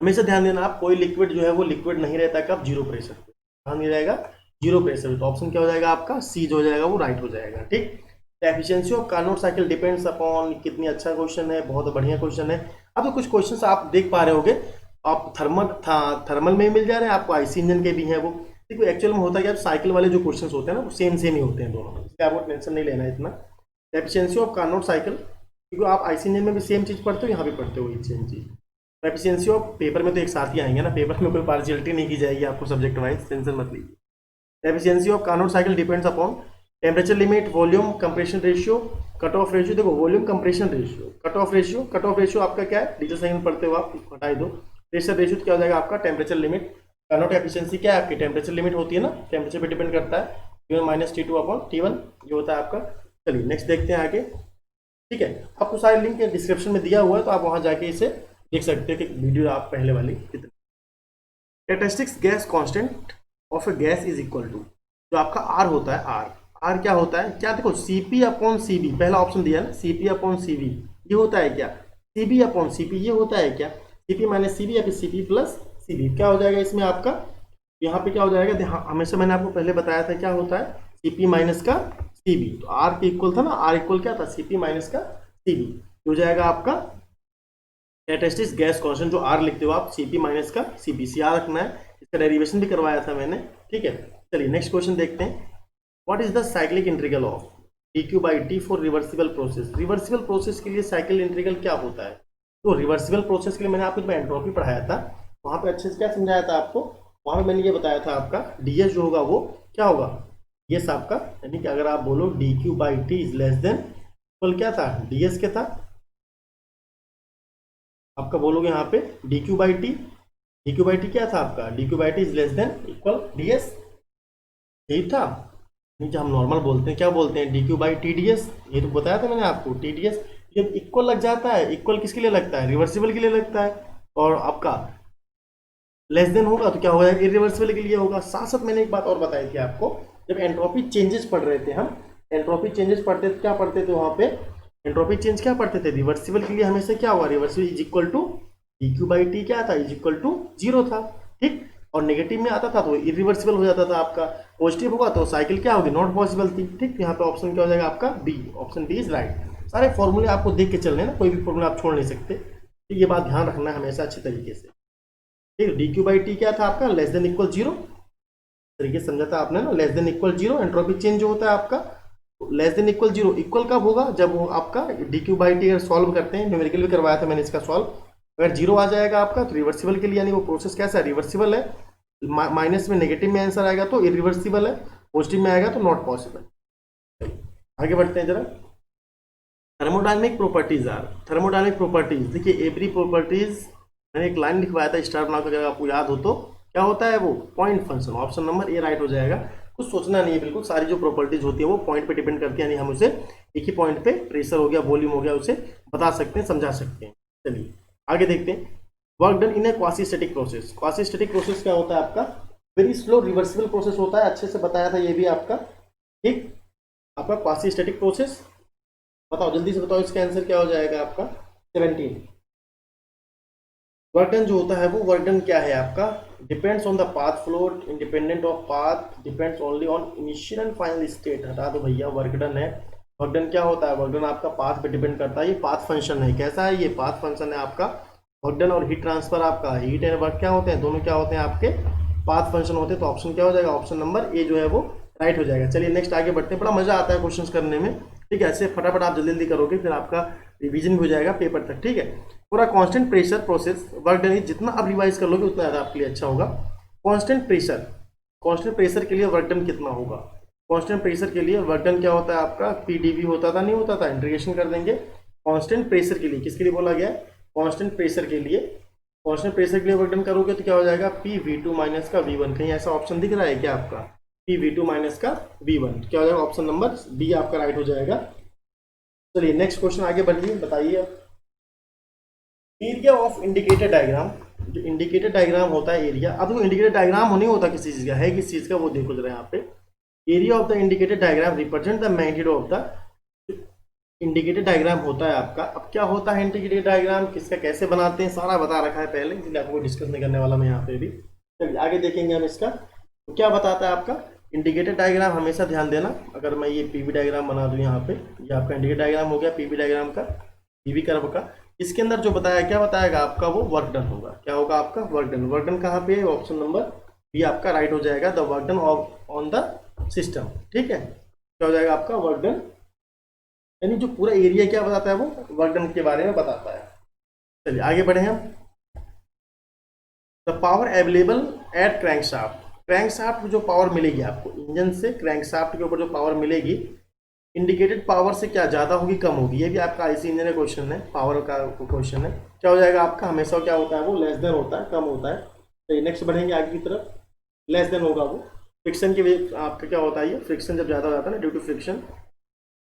हमेशा ध्यान देना आप, कोई लिक्विड जो है वो लिक्विड नहीं रहता कब, जीरो प्रेशर पे। ध्यान नहीं रहेगा जीरो प्रेशर, तो ऑप्शन क्या हो जाएगा आपका, सी जो हो जाएगा वो राइट हो जाएगा। ठीक, efficiency of Carnot cycle depends upon, कितनी अच्छा क्वेश्चन है, बहुत बढ़िया क्वेश्चन है। अब तो कुछ क्वेश्चंस आप देख पा रहे होंगे, आप थर्मल में ही मिल जा रहे हैं आपको, आईसी इंजन के भी हैं वो। देखो एक्चुअल में होता क्या है, साइकिल वाले जो क्वेश्चंस होते हैं ना वो सेम ही होते हैं दोनों, इसलिए आपको टेंशन नहीं लेना है इतना। एफिशिएंसी ऑफ कार्नोट साइकिल, क्योंकि आप आईसी इंजन में भी सेम चीज़ पढ़ते हो, यहाँ भी पढ़ते हो same cheese. Efficiency of paper में तो एक साथ ही आएंगे ना, पेपर में कोई पार्शियलिटी नहीं की जाएगी आपको सब्जेक्ट वाइज, टेंशन मत लीजिए। Efficiency of Carnot cycle depends upon temperature limit, volume, compression ratio, cut off ratio. देखो volume, compression ratio, cut off ratio आपका क्या है, डीजल साइकिल पढ़ते हो आप, हटा दो। प्रेशर रेशियो क्या हो जाएगा आपका, टेम्परेचर लिमिट। कार्नोट एफिशिएंसी क्या है आपकी, टेम्परेचर लिमिट होती है ना, टेम्परेचर पे डिपेंड करता है, T1 minus T2 upon T1 ये होता है आपका। चलिए नेक्स्ट देखते हैं आगे। ठीक है, आपको सारे लिंक डिस्क्रिप्शन में दिया हुआ है, तो आप वहां जाके इसे देख सकते हैं कि वीडियो आप पहले वाली कितनी। Characteristics gas constant of a gas is equal to, जो आपका आर होता है, आर क्या होता है, क्या देखो Cp अपॉन Cv, पहला ऑप्शन दिया है ना, Cp अपॉन Cv ये होता है क्या, Cb अपॉन Cp ये होता है क्या, Cp माइनस Cv या फिर Cp प्लस Cv, क्या हो जाएगा इसमें आपका, यहाँ पे क्या हो जाएगा, हमेशा मैंने आपको पहले बताया था क्या होता है, Cp माइनस का Cv, तो R के इक्वल था ना, R इक्वल क्या था, Cp माइनस का Cv, हो जाएगा आपका कैरेक्टरिस्टिक्स गैस कांस्टेंट, जो R लिखते हो आप, Cp माइनस का Cp, याद रखना है, इसका डेरिवेशन भी करवाया था मैंने। ठीक है, चलिए नेक्स्ट क्वेश्चन देखते हैं। What is the cyclic integral of dq by T for reversible process, reversible process के लिए साइकिल इंटीग्रल क्या होता है। तो रिवर्सिबल प्रोसेस के लिए मैंने आपको एंट्रोपी पढ़ाया था, वहां पे अच्छे से क्या समझाया था आपको, वहां पे मैंने ये बताया था आपका ds जो होगा वो क्या होगा, ds आपका, यानी कि अगर आप बोलो dq by T is less than equal क्या था, ds क्या था आपका, बोलोगे यहाँ पे dq बाई टी क्या था आपका, dq by T is less than equal ds, यही था। नीचे हम नॉर्मल बोलते हैं, क्या बोलते हैं, dq बाई टी ds, ये तो बताया था मैंने आपको, ts जब इक्वल लग जाता है, इक्वल किसके लिए लगता है, रिवर्सिबल के लिए लगता है, और आपका लेस देन होगा तो क्या होगा, इरिवर्सिबल के लिए होगा। साथ साथ मैंने एक बात और बताई थी आपको, जब एंट्रोपी चेंजेस पढ़ रहे थे हम, एंट्रोपी चेंजेस पढ़ते थे, क्या पढ़ते थे वहां पे, एंट्रोपी चेंज क्या पढ़ते थे, रिवर्सिबल के लिए हमेशा क्या होगा, reversible is equal to dq by T क्या था, इज इक्वल टू 0 था। ठीक, और नेगेटिव में आता था तो इरिवर्सिबल हो जाता था आपका, पॉजिटिव होगा तो साइकिल क्या होगी, नॉट पॉसिबल थी। ठीक, यहाँ पे ऑप्शन क्या हो जाएगा आपका B, option B is right. सारे फॉर्मूले आपको देख के चलने ना, कोई भी फॉर्मूला आप छोड़ नहीं सकते, ठीक, ये बात ध्यान रखना है हमेशा अच्छे तरीके से। ठीक, dq बाई टी क्या था आपका, लेस देन इक्वल 0, तरीके से समझा था आपने ना, less than equal 0, entropy change जो होता है आपका लेस देन इक्वल 0, इक्वल कब होगा, जब वो आपका dq बाई टी अगर सॉल्व करते हैं, न्यूमेरिकल भी करवाया था मैंने इसका सॉल्व, अगर 0 आ जाएगा आपका तो रिवर्सिबल के लिए, यानी वो प्रोसेस कैसा है, रिवर्सिबल है, माइनस में नेगेटिव में आंसर आएगा तो इरिवर्सिबल है, पॉजिटिव में आएगा तो नॉट पॉसिबल। आगे बढ़ते हैं जरा। Thermodynamic properties are, thermodynamic properties, देखिए एवरी प्रॉपर्टीज, मैंने एक लाइन लिखवाया था स्टार बना कर, अगर आपको याद हो तो, क्या होता है वो, point function, option number A right हो जाएगा। कुछ सोचना नहीं है बिल्कुल, सारी जो प्रॉपर्टीज होती है वो पॉइंट पे डिपेंड करती है, यानी हम उसे एक ही पॉइंट पे, प्रेशर हो गया, वॉल्यूम हो गया, उसे बता सकते हैं, समझा सकते हैं। चलिए आगे देखते हैं। वर्क डन इन ए quasi static process, quasi static process क्या होता है आपका, वेरी स्लो रिवर्सिबल प्रोसेस होता है, अच्छे से बताया था ये भी आपका। ठीक, आपका क्वासी स्टैटिक प्रोसेस, बताओ जल्दी से बताओ, इसका आंसर क्या हो जाएगा आपका 17। वर्क डन जो होता है वो वर्क डन क्या है आपका, depends on the path flow, independent of path, depends only on initial and final state, हटा दो भैया, वर्क डन है। वर्क डन क्या होता है, वर्क डन आपका पाथ पे डिपेंड करता है, ये पाथ फंक्शन है, कैसा है ये, पाथ फंक्शन है आपका। वर्क डन और हीट ट्रांसफर आपका, हीट एंड वर्क क्या होते हैं, दोनों क्या होते हैं आपके, पाथ फंक्शन होते हैं, तो ऑप्शन क्या हो जाएगा, ऑप्शन नंबर ए जो है वो राइट हो जाएगा। चलिए नेक्स्ट आगे बढ़ते हैं, बड़ा मजा आता है क्वेश्चंस करने में। ठीक है, ऐसे फटाफट आप जल्दी जल्दी करोगे, फिर आपका रिवीजन भी हो जाएगा पेपर तक। ठीक है, पूरा constant pressure process work done, जितना आप रिवाइज कर लोगे उतना ज़्यादा आपके लिए अच्छा होगा। कांस्टेंट प्रेशर के लिए वर्क डन कितना होगा, कांस्टेंट प्रेशर के लिए वर्क डन क्या होता है आपका, पीडीवी होता था, नहीं होता था, इंटीग्रेशन कर देंगे। कांस्टेंट प्रेशर के लिए, किसके लिए बोला गया है, कांस्टेंट प्रेशर के लिए, कांस्टेंट प्रेशर के लिए वर्क डन करोगे तो क्या हो जाएगा, पी वी टू माइनस का वी वन, कहीं ऐसा ऑप्शन दिख रहा है क्या आपका, पी वी टू माइनस का वी वन, क्या हो जाएगा, ऑप्शन नंबर बी आपका राइट हो जाएगा। चलिए नेक्स्ट क्वेश्चन आगे बढ़िए, बताइए। एरिया ऑफ इंडिकेटर डायग्राम, जो इंडिकेटर डायग्राम होता है एरिया, अब वो इंडिकेटर डायग्राम नहीं होता किसी चीज का, है किस चीज का वो देखो जरा यहाँ पे, area of the indicator diagram represent the magnitude of the, indicator diagram होता है आपका। अब क्या होता है इंडिकेटर डायग्राम, किसका कैसे बनाते हैं, सारा बता रखा है पहले, इसलिए आपको डिस्कस नहीं करने वाला मैं यहाँ पे भी। चलिए आगे देखेंगे हम इसका, तो क्या बताता है आपका इंडिकेटर डायग्राम, हमेशा ध्यान देना, अगर मैं ये पीवी डायग्राम बना दूं यहाँ पे, ये आपका इंडिकेटर डायग्राम हो गया पीवी डायग्राम का, पीवी कर्व का, इसके अंदर जो बताया क्या बताएगा आपका, वो वर्क डन होगा, क्या होगा आपका वर्क डन। वर्क डन कहाँ पे है, ऑप्शन नंबर बी आपका राइट हो जाएगा, the work done on the system. ठीक है, क्या हो जाएगा आपका वर्क डन, यानी जो पूरा एरिया क्या बताता है वो वर्क डन के बारे में बताता है। चलिए आगे बढ़े हम। The power available at crankshaft, crankshaft को जो पावर मिलेगी आपको इंजन से, क्रैंकशाफ्ट के ऊपर जो पावर मिलेगी इंडिकेटेड पावर से क्या ज़्यादा होगी कम होगी, ये भी आपका आईसी इंजन का क्वेश्चन है, पावर का क्वेश्चन है। क्या हो जाएगा आपका, हमेशा क्या होता है वो लेस देन होता है, कम होता है। तो नेक्स्ट बढ़ेंगे आगे की तरफ, लेस देन होगा वो। फ्रिक्शन की वजह आपका क्या होता है, ये फ्रिक्शन जब ज़्यादा हो जाता है ना, ड्यू टू फ्रिक्शन,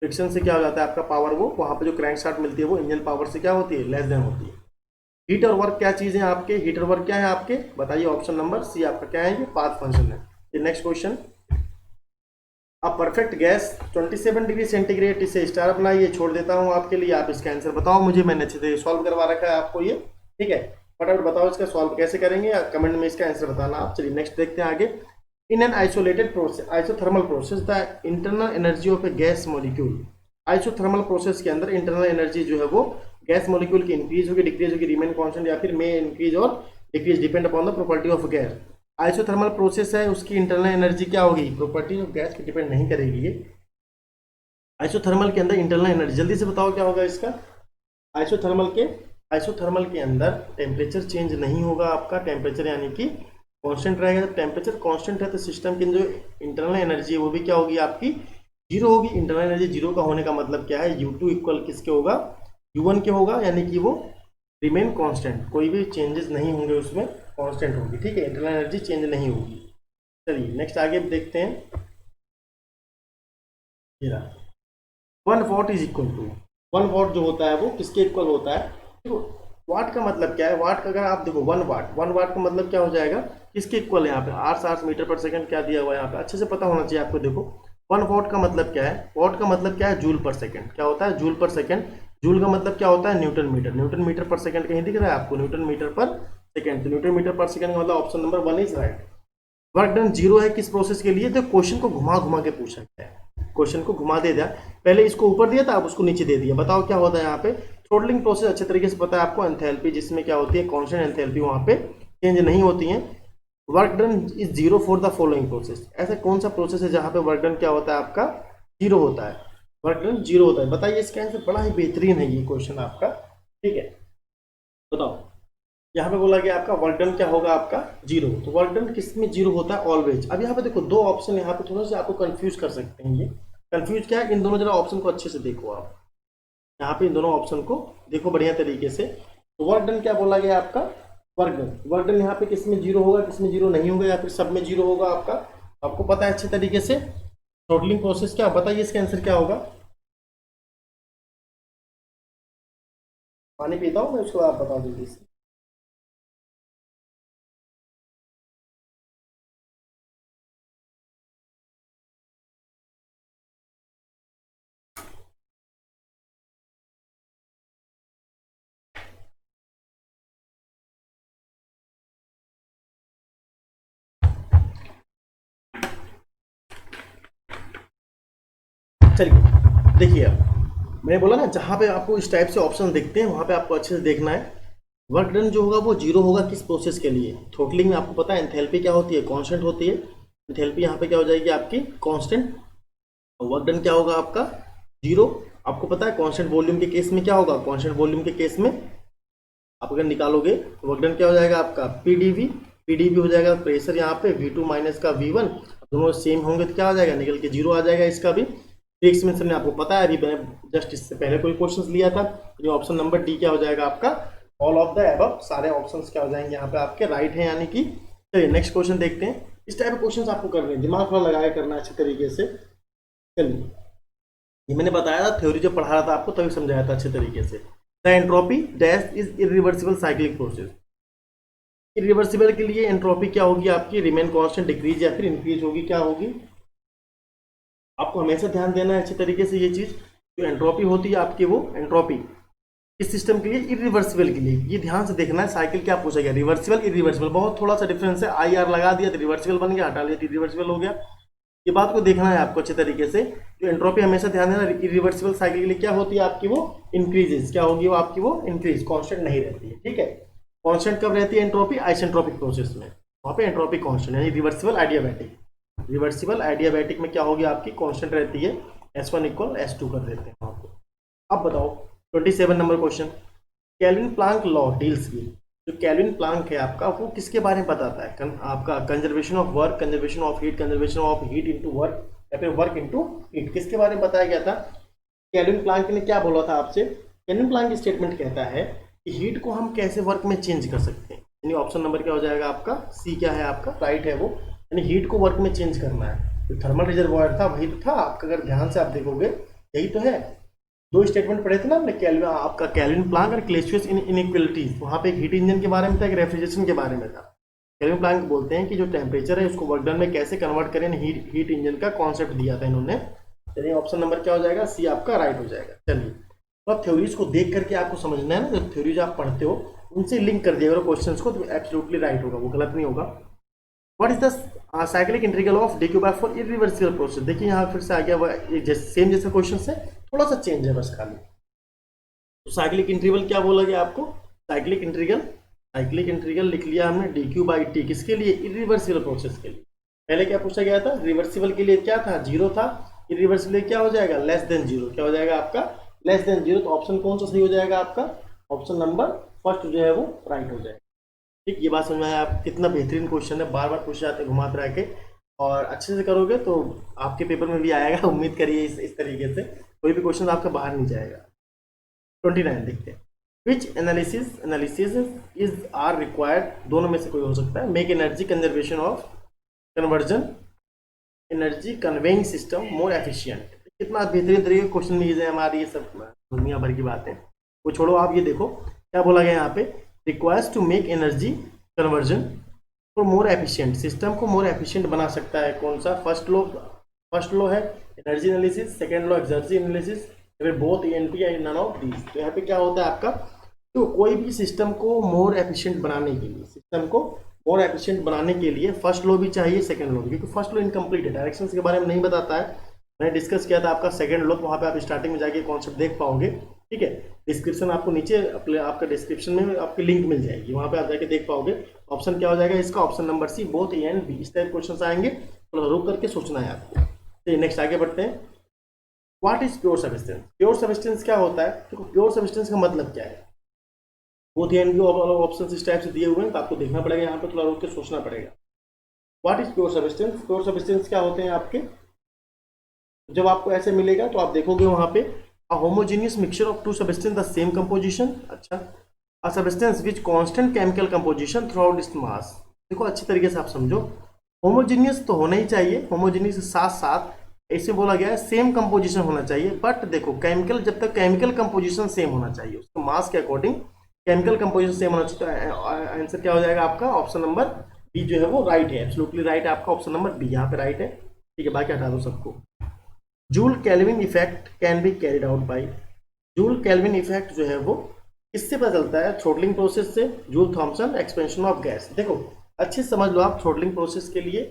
फ्रिक्शन से क्या हो जाता है आपका पावर, वो वहाँ पे जो क्रैंकशाफ्ट मिलती है वो इंजन पावर से क्या होती है, लेस देन होती है। हीट और वर्क क्या चीज़ है आपके, हीट और वर्क क्या है आपके, बताइए। ऑप्शन नंबर सी आपका क्या है, ये पाथ फंक्शन है। ये नेक्स्ट क्वेश्चन, अब परफेक्ट गैस 27 डिग्री सेंटीग्रेड, इसे स्टार बनाइए, छोड़ देता हूँ आपके लिए, आप इसका आंसर बताओ मुझे, मैंने अच्छे से सॉल्व करवा रखा है आपको ये, ठीक है। फटाफट बताओ इसका सॉल्व कैसे करेंगे, या कमेंट में इसका आंसर बताना आप। चलिए नेक्स्ट देखते हैं आगे। In an isolated process, isothermal process, the internal energy of a gas molecule, isothermal process के अंदर इंटरनल एनर्जी जो है वो गैस मॉलिक्यूल की इंक्रीज होगी, डिक्रीज होगी, रिमेन कांस्टेंट, या फिर मे इंक्रीज और decrease, depend upon the property of gas. Isothermal process है, उसकी इंटरनल एनर्जी क्या होगी, प्रॉपर्टी ऑफ गैस की डिपेंड नहीं करेगी ये। आइसोथर्मल के अंदर इंटरनल एनर्जी, जल्दी से बताओ क्या होगा इसका। आइसोथर्मल के अंदर टेम्परेचर चेंज नहीं होगा आपका, टेम्परेचर यानी कि कांस्टेंट रहेगा। जब टेम्परेचर कांस्टेंट है तो सिस्टम की जो इंटरनल एनर्जी है वो भी क्या होगी आपकी, जीरो होगी। इंटरनल एनर्जी जीरो का होने का मतलब क्या है, U2 इक्वल किसके होगा, U1 के होगा, यानी कि वो रिमेन कांस्टेंट, कोई भी चेंजेस नहीं होंगे उसमें, कांस्टेंट होगी, ठीक है, इंटरनल एनर्जी चेंज नहीं होगी। चलिए नेक्स्ट आगे देखते हैं। ये रहा 1 watt is equal to, 1 watt जो होता है वो किसके इक्वल होता है, देखो वाट का मतलब क्या है, वाट का अगर आप देखो 1 वाट, 1 वाट का मतलब क्या हो जाएगा, किसके इक्वल है यहाँ पे, 8 मीटर पर सेकंड क्या दिया हुआ है यहाँ पे, अच्छे से पता होना चाहिए आपको। देखो 1 वॉट का मतलब क्या है, वॉट का मतलब क्या है, जूल पर सेकंड, क्या होता है, जूल पर सेकंड। जूल का मतलब क्या होता है, न्यूटन मीटर, न्यूटन मीटर पर सेकंड कहीं दिख रहा है आपको, न्यूटन मीटर पर सेकंड, तो न्यूटन मीटर पर सेकंड का मतलब option number 1 is right. Work done zero है किस प्रोसेस के लिए, तो क्वेश्चन को घुमा घुमा के पूछा गया है, क्वेश्चन को घुमा दे दिया, पहले इसको ऊपर दिया था अब उसको नीचे दे दिया। बताओ क्या होता है यहाँ पे, थ्रोटलिंग प्रोसेस अच्छे तरीके से पता है आपको, एंथैल्पी जिसमें क्या होती है, कांस्टेंट एंथैल्पी वहाँ पे चेंज नहीं होती है। Work done is zero for the following process, ऐसा कौन सा प्रोसेस है जहाँ पे वर्क डन क्या होता है आपका, जीरो होता है, वर्क डन जीरो होता है, बताइए इसका आंसर। बड़ा ही बेहतरीन है ये क्वेश्चन आपका, ठीक है, बताओ। यहाँ पे बोला गया आपका वर्क डन क्या होगा आपका, जीरो, तो वर्क डन किस में जीरो होता है, ऑलवेज। अब यहाँ पे देखो दो ऑप्शन, यहाँ पे थोड़ा सा आपको कंफ्यूज कर सकते हैं, ये कंफ्यूज क्या है, इन दोनों जरा ऑप्शन को अच्छे से देखो आप, यहाँ पे इन दोनों ऑप्शन को देखो बढ़िया तरीके से। तो वर्क डन क्या बोला गया आपका, वर्क डन, वर्क डन यहाँ पे किस में जीरो होगा, किस में जीरो नहीं होगा, या फिर सब में जीरो होगा आपका, आपको पता है अच्छे तरीके से। थ्रोटलिंग प्रोसेस क्या, बताइए इसका आंसर क्या होगा। पानी पीता हूँ मैं, उसको आप बता दीजिए। चलिए देखिए, अब मैंने बोला ना जहाँ पे आपको इस टाइप से ऑप्शन दिखते हैं वहाँ पे आपको अच्छे से देखना है। वर्क डन जो होगा वो जीरो होगा किस प्रोसेस के लिए, थ्रोटलिंग में आपको पता है एंथैल्पी क्या होती है, कांस्टेंट होती है, एंथैल्पी यहाँ पे क्या हो जाएगी आपकी, कांस्टेंट। वर्क डन क्या होगा आपका, जीरो। आपको पता है कांस्टेंट वॉल्यूम के केस में क्या होगा, कांस्टेंट वॉल्यूम के केस में आप अगर निकालोगे तो वर्क डन क्या हो जाएगा आपका, पीडीवी, पीडीवी हो जाएगा प्रेशर यहाँ पे, V2 माइनस का V1, दोनों सेम होंगे तो क्या हो जाएगा, निकल के जीरो आ जाएगा इसका भी। एक्सपेंशन में आपको पता है, अभी मैंने जस्ट इससे पहले कोई क्वेश्चन लिया था, जो ऑप्शन नंबर डी क्या हो जाएगा आपका, ऑल ऑफ द एबव, सारे ऑप्शंस क्या हो जाएंगे यहाँ पे आपके राइट है, यानी कि। चलिए नेक्स्ट क्वेश्चन देखते हैं। इस टाइप के क्वेश्चन आपको करने हैं, दिमाग थोड़ा लगाया करना अच्छे तरीके से। चलिए, ये मैंने बताया था, थ्योरी जो पढ़ा रहा था आपको तभी समझाया था अच्छे तरीके से। The entropy dash is irreversible cyclic process, irreversible के लिए एंट्रोपी क्या होगी आपकी, रिमेन कांस्टेंट, डिक्रीज या फिर इंक्रीज होगी, क्या होगी, आपको हमेशा ध्यान देना है अच्छे तरीके से। ये चीज जो एंट्रोपी होती है आपकी, वो एंट्रोपी इस सिस्टम के लिए, इरिवर्सिबल के लिए, ये ध्यान से देखना है। साइकिल क्या पूछा गया, रिवर्सिबल इरिवर्सिबल, बहुत थोड़ा सा डिफरेंस है, आई आर लगा दिया तो रिवर्सिबल बन गया, हटा लिया तो इरिवर्सिबल हो गया। ये बात को देखना है आपको अच्छे तरीके से। जो एंट्रोपी हमेशा ध्यान देना, इरिवर्सिबल साइकिल के लिए क्या होती है आपकी, वो इंक्रीजेस, क्या होगी वो आपकी, वो इंक्रीज, कांस्टेंट नहीं रहती है, ठीक है। कांस्टेंट कब रहती है एंट्रोपी, आइसेंट्रोपिक प्रोसेस में, वहाँ पे एंट्रोपी कांस्टेंट, यानी रिवर्सिबल आइडियाबैटिक, रिवर्सिबल आइडियाबैटिक में क्या होगी आपकी, कांस्टेंट रहती है, S1 इक्वल S2 कर देते हैं आपको। अब बताओ 27 number question, kelvin Planck law deals with, जो केल्विन प्लांक है आपका, वो किसके बारे में बताता है? आपका conservation of work, conservation of heat, conservation of heat into work, या फिर वर्क इनटू हीट, किसके बारे में बताया गया था? केल्विन प्लांक ने क्या बोला था आपसे? केल्विन प्लांक स्टेटमेंट कहता है कि हीट को हम कैसे वर्क में चेंज कर सकते हैं। यानी ऑप्शन नंबर क्या हो जाएगा आपका? सी क्या है आपका? राइट है वो। यानी हीट को वर्क में चेंज करना है। जो थर्मल रिजर्वायर था वही तो था आपका, अगर ध्यान से आप देखोगे यही तो है। दो स्टेटमेंट पढ़े थे ना हमने, केल्विन आपका केल्विन प्लांक और क्लेसियस इनइक्वालिटीज। वहां पे एक हीट इंजन के बारे में था, एक रेफ्रिजरेशन के बारे में था। केल्विन प्लांक बोलते हैं कि जो टेम्परेचर है उसको वर्क डन में कैसे कन्वर्ट करें, हीट इंजन का कॉन्सेप्ट दिया था इन्होंने। चलिए ऑप्शन नंबर क्या हो जाएगा? सी आपका राइट हो जाएगा। चलिए तो अब थ्योरीज को देख करके आपको समझना है ना, जो थ्योरीज आप पढ़ते हो उनसे लिंक कर दिया करो क्वेश्चंस को, तो एब्सोल्युटली राइट होगा, वो गलत नहीं होगा। What is the cyclic integral of dq/4 irreversible process? देखिए यहाँ फिर से आ गया सेम जैसे क्वेश्चन से, थोड़ा सा चेंज है बस खाली। तो साइक्लिक इंटीग्रल क्या बोला गया आपको? साइक्लिक इंटीग्रल लिख लिया हमने dq/t, किसके लिए? इरिवर्सिबल प्रोसेस के लिए। पहले क्या पूछा गया था? रिवर्सिबल के लिए क्या था? 0 था। इरिवर्सिबल क्या हो जाएगा? Less than 0। क्या हो जाएगा आपका? Less than 0। तो ऑप्शन कौन सा सही हो जाएगा आपका? ऑप्शन नंबर फर्स्ट जो है वो राइट हो जाएगा। ठीक, ये बात समझ में आया आप? कितना बेहतरीन क्वेश्चन है, बार बार पूछे जाते हैं घुमा फिरा के, और अच्छे से करोगे तो आपके पेपर में भी आएगा। उम्मीद करिए इस तरीके से कोई भी क्वेश्चन आपका बाहर नहीं जाएगा। 29 देखते हैं। विच एनालिसिस इज आर रिक्वायर्ड, दोनों में से कोई हो सकता है। Make energy conservation of conversion energy conveying system more efficient. कितना बेहतरीन तरीके के क्वेश्चन में है हमारी, ये सब दुनिया भर की बातें वो छोड़ो। आप ये देखो क्या बोला गया यहाँ पे, requires to make energy conversion for more efficient, system को मोर एफिशिएंट बना सकता है कौन सा? फर्स्ट लॉ है energy analysis, second law exergy analysis, या फिर बोथ ENP या नन ऑफ दीज। तो यहाँ पे क्या होता है आपका, तो कोई भी सिस्टम को मोर एफिशिएंट बनाने के लिए, फर्स्ट लॉ भी चाहिए, सेकंड लॉ भी, क्योंकि फर्स्ट लॉ इनकम्प्लीट है, डायरेक्शंस के बारे में नहीं बताता है। मैंने डिस्कस किया था आपका सेकंड लॉ, वहां पे आप स्टार्टिंग में जाके कॉन्सेप्ट देख पाओगे। ठीक है, डिस्क्रिप्शन आपको नीचे आपका डिस्क्रिप्शन में आपकी लिंक मिल जाएगी, वहां पे आप जाके देख पाओगे। ऑप्शन क्या हो जाएगा इसका? Option number C, both A and B. इस टाइप क्वेश्चन आएंगे, थोड़ा रुक करके सोचना है आपको। चलिए नेक्स्ट आगे बढ़ते हैं। What is pure substance? Pure substance क्या होता है? देखो प्योर सब्सटेंस का मतलब क्या है, both A and B option इस टाइप से दिए हुए हैं, तो आपको देखना पड़ेगा, यहाँ पे थोड़ा रुक के सोचना पड़ेगा। What is pure substance? Pure substance क्या होते हैं आपके? जब आपको ऐसे मिलेगा तो आप देखोगे वहां पे a homogeneous mixture of two substances the same composition। अच्छा, a substance which constant chemical composition throughout its mass। देखो अच्छी तरीके से आप समझो, होमोजीनियस तो होना ही चाहिए, होमोजीनियस के साथ साथ ऐसे बोला गया है सेम कंपोजिशन होना चाहिए। बट देखो केमिकल, जब तक केमिकल कंपोजिशन सेम होना चाहिए, उसको मास के अकॉर्डिंग केमिकल कंपोजिशन सेम होना चाहिए। तो आंसर क्या हो जाएगा आपका? ऑप्शन नंबर बी जो है वो राइट है, एब्सोल्युटली राइट है आपका ऑप्शन नंबर बी, यहाँ पे राइट है। ठीक है, बाकी हटा दो सबको। Joule Kelvin effect can be carried out by, Joule Kelvin effect जो है वो किससे पता चलता है? थ्रोटलिंग प्रोसेस से, Joule Thomson expansion of gas. देखो अच्छे से समझ लो आप थ्रोटलिंग प्रोसेस के लिए,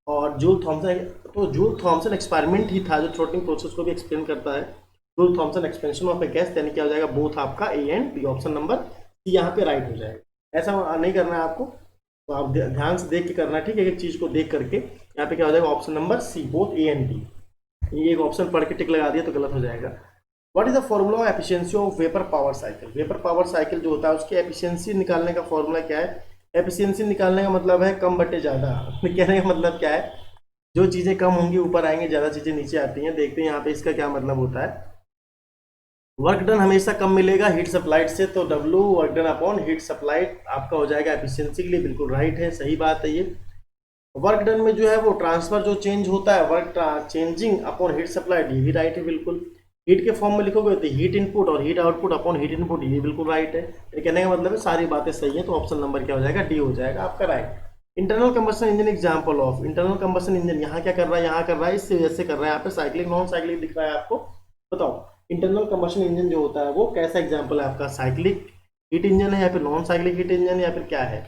और जूल थॉमसन, तो जूल थॉमसन एक्सपेरिमेंट ही था जो थ्रोटलिंग प्रोसेस को भी एक्सप्लेन करता है। Joule Thomson expansion of a gas, यानी क्या हो जाएगा? बोथ आपका A and B, option number C यहाँ पे राइट हो जाएगा। ऐसा नहीं करना है आपको, तो आप ध्यान से देख के करना है। ठीक है, एक चीज को देख करके यहाँ पे क्या हो जाएगा? Option number C, both A and B. ये एक ऑप्शन पढ़ के टिक लगा दिया तो गलत हो जाएगा। What is the formula of efficiency of vapour power cycle? Vapour power cycle जो होता है उसकी एफिशिएंसी निकालने का फॉर्मूला क्या है? एफिशिएंसी निकालने का मतलब है कम बटे ज्यादा। कहने का मतलब क्या है? जो चीजें कम होंगी ऊपर आएंगे, ज्यादा चीजें नीचे आती हैं। देखते हैं यहाँ पे इसका क्या मतलब होता है। वर्क डन हमेशा कम मिलेगा हीट सप्लाइड से, तो W work done upon heat supplied आपका हो जाएगा एफिशिएंसी के लिए, बिल्कुल राइट है, सही बात है ये। वर्क डन में जो है वो ट्रांसफर जो चेंज होता है, work changing upon heat supplied, ये भी राइट है बिल्कुल। हीट के फॉर्म में लिखोगे तो हीट इनपुट और heat output upon heat input, ये बिल्कुल राइट है। ये कहने का मतलब है सारी बातें सही है, तो ऑप्शन नंबर क्या हो जाएगा? डी हो जाएगा आपका right. Internal combustion engine example of, internal combustion engine यहाँ क्या कर रहा है? यहाँ कर रहा है, इससे वजह से कर रहा है। यहाँ पे साइक्लिक नॉन साइक्लिक दिख रहा है आपको, बताओ इंटरनल कंबशन इंजन जो होता है वो कैसा एग्जाम्पल है आपका? साइक्लिक हीट इंजन है या फिर नॉन साइक्लिक हीट इंजन या फिर क्या है?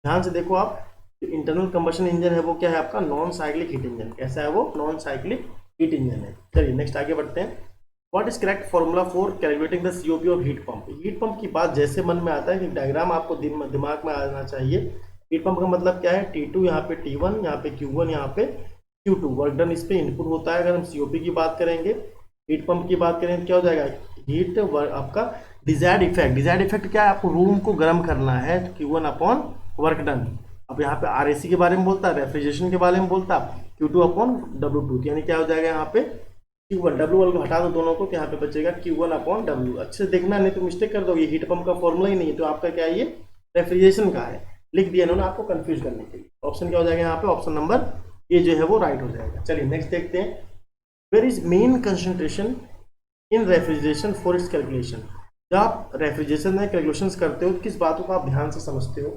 ध्यान से देखो आप, इंटरनल कंबशन इंजन है वो क्या है आपका? Non cyclic heat engine. कैसा है वो? नॉन साइक्लिक हीट इंजन है। चलिए नेक्स्ट आगे बढ़ते हैं। What is correct formula for calculating the COP of heat pump? Heat pump की बात जैसे मन में आता है कि डायग्राम आपको दिमाग में आना चाहिए। हीट पंप का मतलब क्या है? T2 यहाँ पे T1, यहाँ पे Q1, यहाँ पे Q2। वर्क डन इस पे इनपुट होता है। अगर हम COP की बात करेंगे, हीट पंप की बात करें तो क्या हो जाएगा? हीट आपका डिजायर्ड इफेक्ट क्या है, आपको रूम को गर्म करना है, Q1 अपॉन वर्क डन। अब यहाँ पे RAC के बारे में बोलता है, रेफ्रिजरेशन के बारे में बोलता है, Q2 अपॉन W2, यानी क्या हो जाएगा यहाँ पे Q1, W1 को हटा दो दोनों को, तो यहाँ पे बचेगा Q1 अपॉन W। अच्छे से देखना, नहीं तो मिस्टेक कर दोगे, हीट पंप का फॉर्मूला ही नहीं है, तो आपका क्या है, ये रेफ्रिजरेशन का है, लिख दिया इन्होंने आपको कंफ्यूज करने के लिए। ऑप्शन क्या हो जाएगा यहाँ पे, ऑप्शन नंबर ए जो है वो राइट हो जाएगा। चलिए नेक्स्ट देखते हैं, where is main concentration in refrigeration for its calculation. जब आप रेफ्रिजरेशन में कैलकुलेशंस करते हो, किस बातों को आप ध्यान से समझते हो,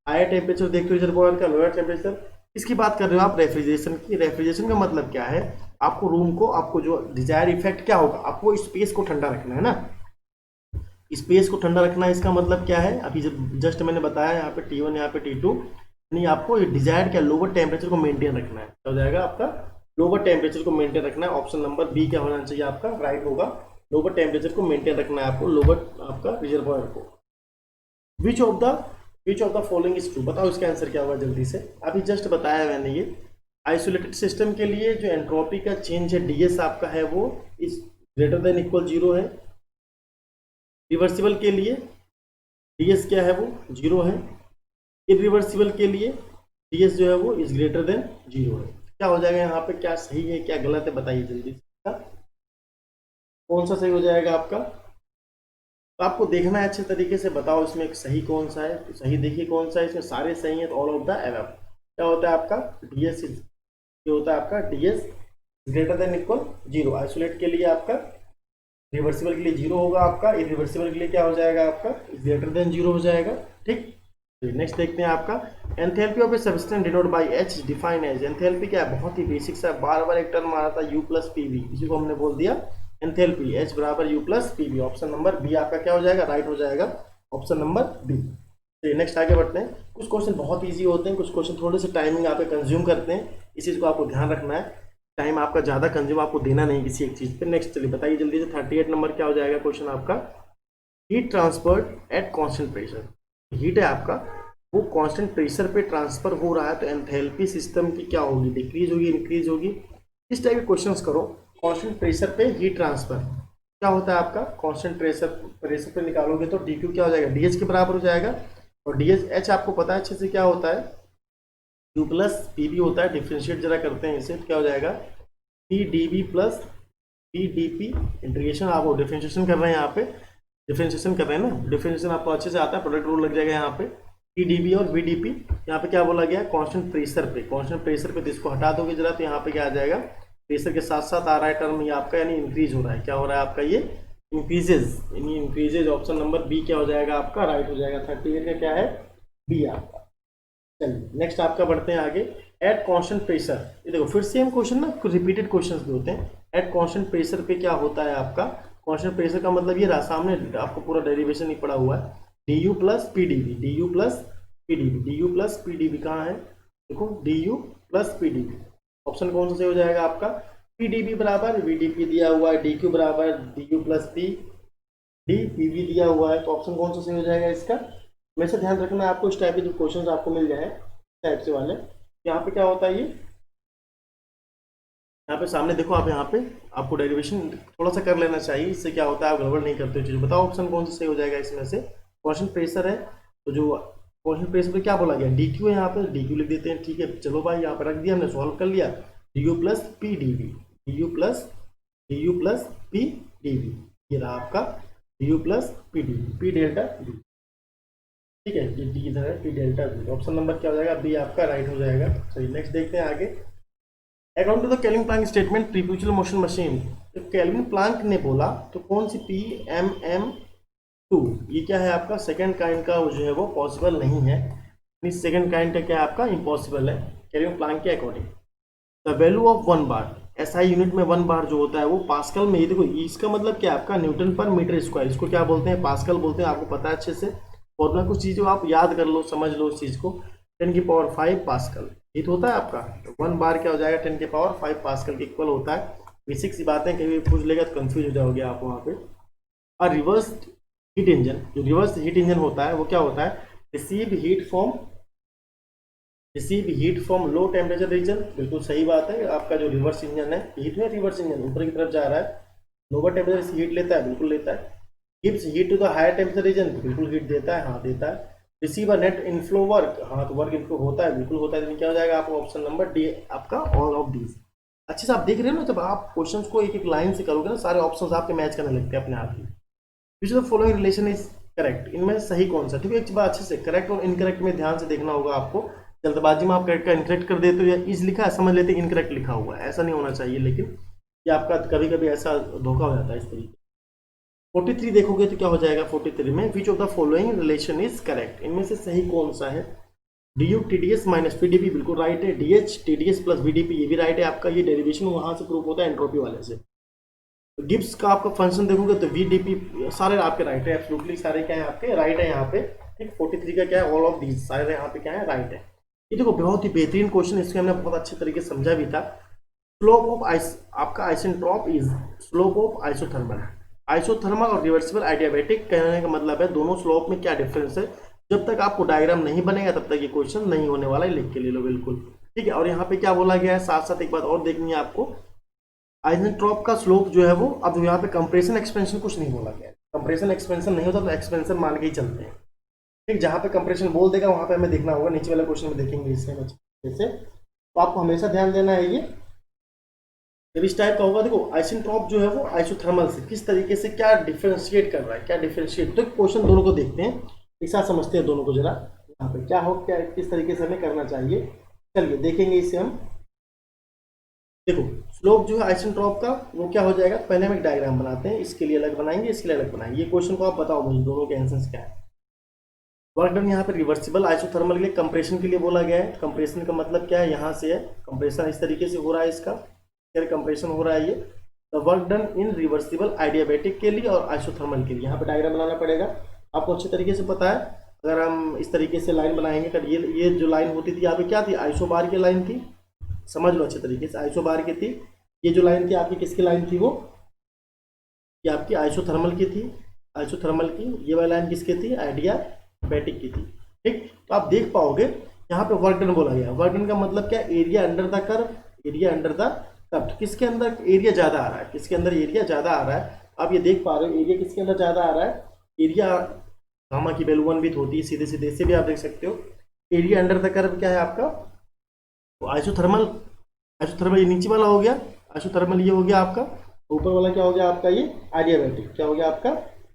हायर टेम्परेचर देखते हो रिजर्वॉयर का, लोअर टेम्परेचर, किसकी बात कर रहे हो आप, रेफ्रिजरेशन की। रेफ्रिजरेशन का मतलब क्या है, आपको रूम को, आपको जो डिजायर इफेक्ट क्या होगा, आपको स्पेस को ठंडा रखना है ना, स्पेस को ठंडा रखना है, इसका मतलब क्या है, अभी जब जस्ट मैंने बताया यहाँ पे T1 यहाँ पे T2, यानी आपको डिजायर क्या, लोअर टेम्परेचर को मेंटेन रखना है, क्या हो जाएगा आपका, लोअर टेम्परेचर को मेंटेन रखना है। ऑप्शन नंबर बी क्या होना चाहिए आपका, राइट होगा, लोअर टेम्परेचर को मेंटेन रखना है आपको, लोअर आपका रिजर्वॉयर को। विच of the following is true, बताओ इसका आंसर क्या होगा जल्दी से। अभी जस्ट बताया मैंने ये, आइसोलेटेड सिस्टम के लिए जो एंट्रोपी का चेंज है DS आपका है वो इज ग्रेटर देन इक्वल 0 है। रिवर्सिबल के लिए DS क्या है, वो 0 है। इरिवर्सिबल के लिए DS जो है वो इज ग्रेटर देन 0 है। क्या हो जाएगा यहाँ पे, क्या सही है क्या गलत है, बताइए जल्दी से, कौन सा सही हो जाएगा आपका। तो आपको देखना है अच्छे तरीके से, बताओ इसमें एक सही कौन सा है, तो सही देखिए कौन सा है, इसमें सारे सही हैं, तो ऑल ऑफ द अबव। क्या होता है आपका, DS इज, ये होता है आपका DS greater than equal 0। Isolate के लिए आपका, रिवर्सिबल के लिए 0 होगा आपका, इरिवर्सिबल के लिए क्या हो जाएगा आपका, ग्रेटर देन 0 हो जाएगा। ठीक, नेक्स्ट देखते हैं आपका, enthalpy of a substance denote by H define as. Enthalpy क्या है, बहुत ही बेसिक सा, बार बार एक टर्म आ रहा था U प्लस PV, इसी को हमने बोल दिया एंथैल्पी, H बराबर U plus PV। Option number B आपका क्या हो जाएगा, राइट हो जाएगा, ऑप्शन नंबर बी। तो नेक्स्ट आगे बढ़ते हैं, कुछ क्वेश्चन बहुत ईजी होते हैं, कुछ क्वेश्चन थोड़े से टाइमिंग आपके कंज्यूम करते हैं, इस चीज़ को आपको ध्यान रखना है, टाइम आपका ज़्यादा कंज्यूम आपको देना नहीं किसी एक चीज़ पे। नेक्स्ट चलिए बताइए जल्दी से, 38 नंबर क्या हो जाएगा क्वेश्चन आपका, heat transfer at constant pressure. Heat है आपका, वो कांस्टेंट प्रेशर पे ट्रांसफर हो रहा है, तो एंथैल्पी सिस्टम की क्या होगी, डिक्रीज होगी इंक्रीज होगी, इस टाइप के क्वेश्चंस करो। कांस्टेंट प्रेशर पे हीट ट्रांसफर क्या होता है आपका, कांस्टेंट प्रेशर पे निकालोगे तो DQ क्या हो जाएगा, DH के बराबर हो जाएगा, और DH आपको पता है अच्छे से क्या होता है, U प्लस PV होता है। डिफ्रेंशिएट जरा करते हैं इसे, क्या हो जाएगा, PdV प्लस PdP। इंटीग्रेशन आपको डिफ्रेंशिएशन कर रहे हैं, यहाँ पे डिफ्रेंशिएशन कर रहे हैं ना, डिफ्रेंशिएशन आपको अच्छे से आता है, प्रोडक्ट रूल लग जाएगा यहाँ पे। PdV और VdP, यहाँ पे क्या बोला गया, कांस्टेंट प्रेशर पे, कांस्टेंट प्रेशर पे, तो इसको हटा दोगे जरा, तो यहाँ पे क्या आ जाएगा, प्रेशर के साथ साथ आ रहा है टर्म ये आपका, यानी इंक्रीज हो रहा है, क्या हो रहा है आपका, ये इंक्रीजेज, यानी इंक्रीजेज। ऑप्शन नंबर बी क्या हो जाएगा आपका, राइट हो जाएगा। 38 का क्या है, बी आपका। चलिए नेक्स्ट आपका बढ़ते हैं आगे, एट कांस्टेंट प्रेशर। ये देखो फिर सेम क्वेश्चन ना, कुछ रिपीटेड क्वेश्चंस भी होते हैं। एट कांस्टेंट प्रेशर पे क्या होता है आपका, कांस्टेंट प्रेशर का मतलब ये रहा, सामने आपको पूरा डेरिवेशन नहीं पड़ा हुआ है, DU plus PdV, DU plus PdV, DU plus PdV कहाँ है, देखो DU प्लस PdV। ऑप्शन कौन सा सही हो जाएगा आपका, PdV बराबर VdP दिया हुआ है, DQ बराबर DU प्लस P DPV दिया हुआ है, तो ऑप्शन कौन सा सही हो जाएगा इसका। वैसे ध्यान रखना है आपको, इस टाइप के जो क्वेश्चंस आपको मिल जाए टाइप से वाले, यहाँ पे क्या होता है, ये यहाँ पे सामने देखो आप, यहाँ पे आपको डेरिवेशन थोड़ा सा कर लेना चाहिए, इससे क्या होता है आप गड़बड़ नहीं करते हो चीज़। बताओ ऑप्शन कौन सा सही हो जाएगा इसमें से, कांस्टेंट प्रेशर है, तो जो कांस्टेंट प्रेशर पे क्या बोला गया, DQ है, यहाँ पे DQ लिख देते हैं, ठीक है, चलो भाई यहाँ पे रख दिया हमने, सॉल्व कर लिया, DU plus PdV, DU plus PdV, ये रहा आपका DU plus PdV, P delta V, ठीक है, ये डी इधर है, P delta V। Option number क्या हो जाएगा, बी आपका राइट हो जाएगा। चलिए नेक्स्ट देखते हैं आगे, according to the Kelvin Planck statement perpetual motion machine, तो केल्विन प्लैंक ने बोला तो कौन सी PMM2, ये क्या है आपका, सेकंड काइंड का जो है वो पॉसिबल नहीं है, मींस सेकंड काइंड का क्या आपका इम्पॉसिबल है केल्विन प्लैंक के according. The value of 1 bar, SI unit में 1 बार जो होता है वो पास्कल में, ये देखो इसका मतलब क्या आपका न्यूटन पर मीटर स्क्वायर, इसको क्या बोलते हैं, पास्कल बोलते हैं, आपको पता है अच्छे से, फॉर्मूला कुछ चीज़ों आप याद कर लो, समझ लो इस चीज़ को, 10⁵ पास्कल ये तो होता है आपका, 1 बार क्या हो जाएगा, 10⁵ पास्कल के इक्वल होता है। बेसिक सी बातें कहीं भी पूछ लेगा तो कंफ्यूज हो जाओगे आप वहाँ पे। और रिवर्स हीट इंजन, जो रिवर्स हीट इंजन होता है वो क्या होता है, receive heat from low temperature region, बिल्कुल सही बात है, आपका जो रिवर्स इंजन है, हीट में रिवर्स इंजन ऊपर की तरफ जा रहा है, लोअर टेम्परेचर से हीट लेता है, बिल्कुल लेता है। Gives heat to the higher temperature region, बिल्कुल हीट देता है, हाँ देता है। Receive a net inflow work, हाँ तो वर्क इनफ्लो होता है, बिल्कुल होता है। तो क्या हो जाएगा आपका ऑप्शन नंबर डी आपका ऑल ऑफ दीज। अच्छे से आप देख रहे हो ना, जब आप क्वेश्चंस को एक एक लाइन से करोगे ना, सारे ऑप्शंस आपके मैच करने लगते हैं अपने आप ही। Which of the following relation is correct, इनमें से सही कौन सा, ठीक है। एक बार अच्छे से करेक्ट और इनकरेक्ट में ध्यान से देखना होगा आपको। जल्दबाजी में आप करेक्ट का इनकरेक्ट कर देते हो या इज लिखा है समझ लेते इनकरेक्ट लिखा हुआ है, ऐसा नहीं होना चाहिए। लेकिन ये आपका कभी कभी ऐसा धोखा हो जाता है इस तरीके। 43 देखोगे तो क्या हो जाएगा 43 में, which of the following relation is correct, इनमें से सही कौन सा है। D U T D S minus P D P बिल्कुल राइट है। D H T D S plus B D P ये भी राइट है आपका, ये डेरिवेशन वहां से प्रूफ होता है एंट्रोपी वाले से। तो गिब्स का आपका फंक्शन देखोगे तो वी डी पी सारे आपके राइट है, एब्सोल्युटली सारे क्या है आपके राइट है यहाँ पे, ठीक। 43 का क्या है ऑल ऑफ दीज, सारे यहाँ पे क्या है राइट है। ये देखो बहुत ही बेहतरीन क्वेश्चन, इसके हमने बहुत अच्छे तरीके से समझा भी था। स्लोप ऑफ आइस आपका isentrope is slope of isothermal, isothermal और रिवर्सिबल एडियाबैटिक कहने का मतलब है दोनों स्लोप में क्या डिफरेंस है। जब तक आपको डायग्राम नहीं बनेगा तब तक ये क्वेश्चन नहीं होने वाला है, लिख के ले लो बिल्कुल, ठीक है। और यहाँ पे क्या बोला गया है, साथ साथ एक बात और देखनी है आपको, आइसेंट्रोप का स्लोप जो है वो, अब यहाँ पे कंप्रेशन एक्सपेंशन कुछ नहीं बोला गया है, कंप्रेशन एक्सपेंशन नहीं होता तो एक्सपेंशन मान के ही चलते हैं, ठीक। जहाँ पे कंप्रेशन बोल देगा वहाँ पे हमें देखना होगा, नीचे वाले क्वेश्चन में देखेंगे इससे जैसे। तो आपको हमेशा ध्यान देना है ये जब इस टाइप का होगा। देखो आइसेंट्रोप जो है वो आइसोथर्मल से किस तरीके से क्या डिफरेंशिएट कर रहा है, क्या डिफरेंशिएट, तो क्वेश्चन दोनों को देखते हैं एक साथ, समझते हैं दोनों को जरा, यहाँ पे क्या हो क्या किस तरीके से हमें करना चाहिए। चलिए देखेंगे इसे हम। देखो स्लोप जो है आइसेंट्रोप का वो क्या हो जाएगा, पहले हम एक डायग्राम बनाते हैं, इसके लिए अलग बनाएंगे, इसके लिए अलग बनाएंगे। ये क्वेश्चन को आप बताओ मुझे दोनों के आंसर्स क्या है। वर्क डन यहाँ पे रिवर्सिबल आइसोथर्मल के लिए कंप्रेशन के लिए बोला गया है। कंप्रेशन का मतलब क्या है, यहाँ से है कंप्रेशन इस तरीके से हो रहा है, इसका कंप्रेशन हो रहा है ये। The work done in reversible adiabatic के लिए और आइसोथर्मल के लिए, यहाँ पे डायग्राम बनाना पड़ेगा आपको अच्छे तरीके से पता है। अगर हम इस तरीके से लाइन बनाएंगे, अगर ये जो लाइन होती थी यहाँ पे क्या थी, आइसोबार की लाइन थी, समझ लो अच्छे तरीके से, आइसोबार की थी। ये जो लाइन थी आपकी किसकी लाइन थी, वो ये आपकी आइसोथर्मल की थी, आइसोथर्मल की। ये वाली लाइन किसकी थी, आइडियाबैटिक की थी, ठीक। तो आप देख पाओगे यहाँ पे वर्क डन बोला गया। वर्क डन का मतलब क्या, area under the curve, area under the curve, किसके अंदर एरिया ज्यादा आ रहा है, किसके अंदर एरिया ज्यादा आ रहा है। आप ये देख पा रहे हो एरिया किसके अंदर ज्यादा आ रहा है, एरिया गामा की वैल्यू 1 भी होती है, सीधे सीधे से भी आप देख सकते हो। एरिया अंडर द कर्व क्या है आपका, तो आइसोथर्मल, आइसोथर्मल ये नीचे वाला हो गया, आइसोथर्मल ये हो गया आपका, ऊपर वाला क्या हो गया आपका ये आइडियाबैटिक, क्या हो गया आपका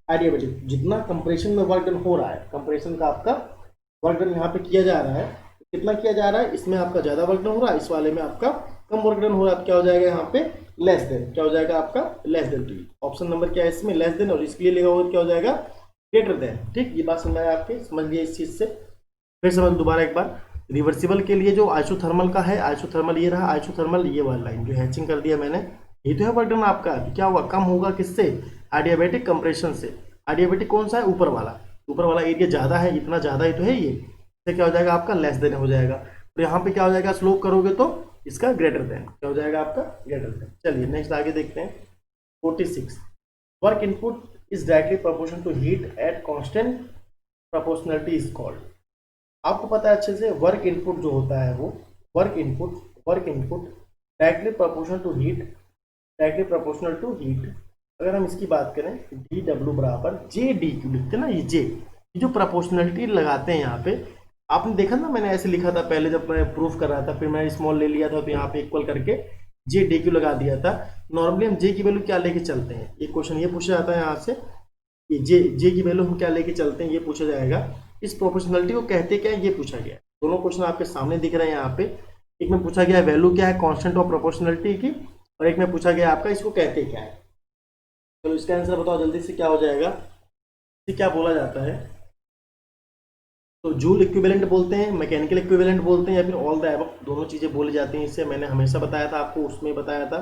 आइडियाबैटिक। जितना कंप्रेशन में वर्क डन हो रहा है, कंप्रेशन का आपका वर्क डन यहाँ पे किया जा रहा है, कितना किया जा रहा है, इसमें आपका ज्यादा वर्क डन हो रहा है, इस वाले में आपका कम वर्क डन हो रहा है। क्या हो जाएगा यहाँ पे लेस देन, क्या हो जाएगा आपका लेस देन। तो ऑप्शन नंबर क्या है इसमें, लेस देन, और इसके लिए लिखा हुआ क्या हो जाएगा ग्रेटर देन, ठीक। ये बात समझ आया आपके, समझ लिया इस चीज से। फिर समझ दोबारा एक बार, रिवर्सिबल के लिए जो आइसोथर्मल का है, आइसोथर्मल ये रहा, आइसोथर्मल ये वाला लाइन जो हैचिंग कर दिया मैंने, ये तो है वर्क डन आपका। क्या हुआ, कम होगा किससे, आइडियाबैटिक कंप्रेशन से। आइडियाबैटिक कौन सा है, ऊपर वाला, ऊपर वाला एरिया ज्यादा है, इतना ज्यादा ही तो है ये, इससे क्या हो जाएगा आपका लेस देन हो जाएगा। तो यहाँ पे क्या हो जाएगा, स्लोप करोगे तो इसका ग्रेटर देन, क्या हो जाएगा आपका ग्रेटर देन। चलिए नेक्स्ट आगे देखते हैं। 46 work input is directly proportional to heat at constant proportionality is called. आपको पता है अच्छे से, वर्क इनपुट जो होता है वो work input directly proportional to heat, directly proportional to heat. अगर हम इसकी बात करें डी डब्ल्यू बराबर जे डी क्यू लिखते हैं ना, ये जे, ये जो प्रोपोर्शनलिटी लगाते हैं यहाँ पे, आपने देखा ना मैंने ऐसे लिखा था पहले जब मैं प्रूफ कर रहा था, फिर मैंने स्मॉल ले लिया था तो यहाँ पे इक्वल करके जे डी क्यू लगा दिया था। नॉर्मली हम जे की वैल्यू क्या लेके चलते हैं, ये क्वेश्चन ये पूछा जाता है यहाँ से, ये जे की वैल्यू हम क्या लेके चलते हैं, ये पूछा जाएगा। इस प्रोपोर्शनलिटी को कहते क्या है, ये पूछा गया है। दोनों क्वेश्चन आपके सामने दिख रहे हैं यहाँ पे, एक में पूछा गया है वैल्यू क्या है कांस्टेंट ऑफ प्रोपोर्शनलिटी की, और एक में पूछा गया आपका इसको कहते क्या है। चलो इसका आंसर बताओ जल्दी से, क्या हो जाएगा, इसे क्या बोला जाता है। तो जूल इक्विवेलेंट बोलते हैं, मैकेनिकल इक्विवेलेंट बोलते हैं, या फिर ऑल द अबव, दोनों चीजें बोली जाती हैं। इससे मैंने हमेशा बताया था आपको, उसमें बताया था,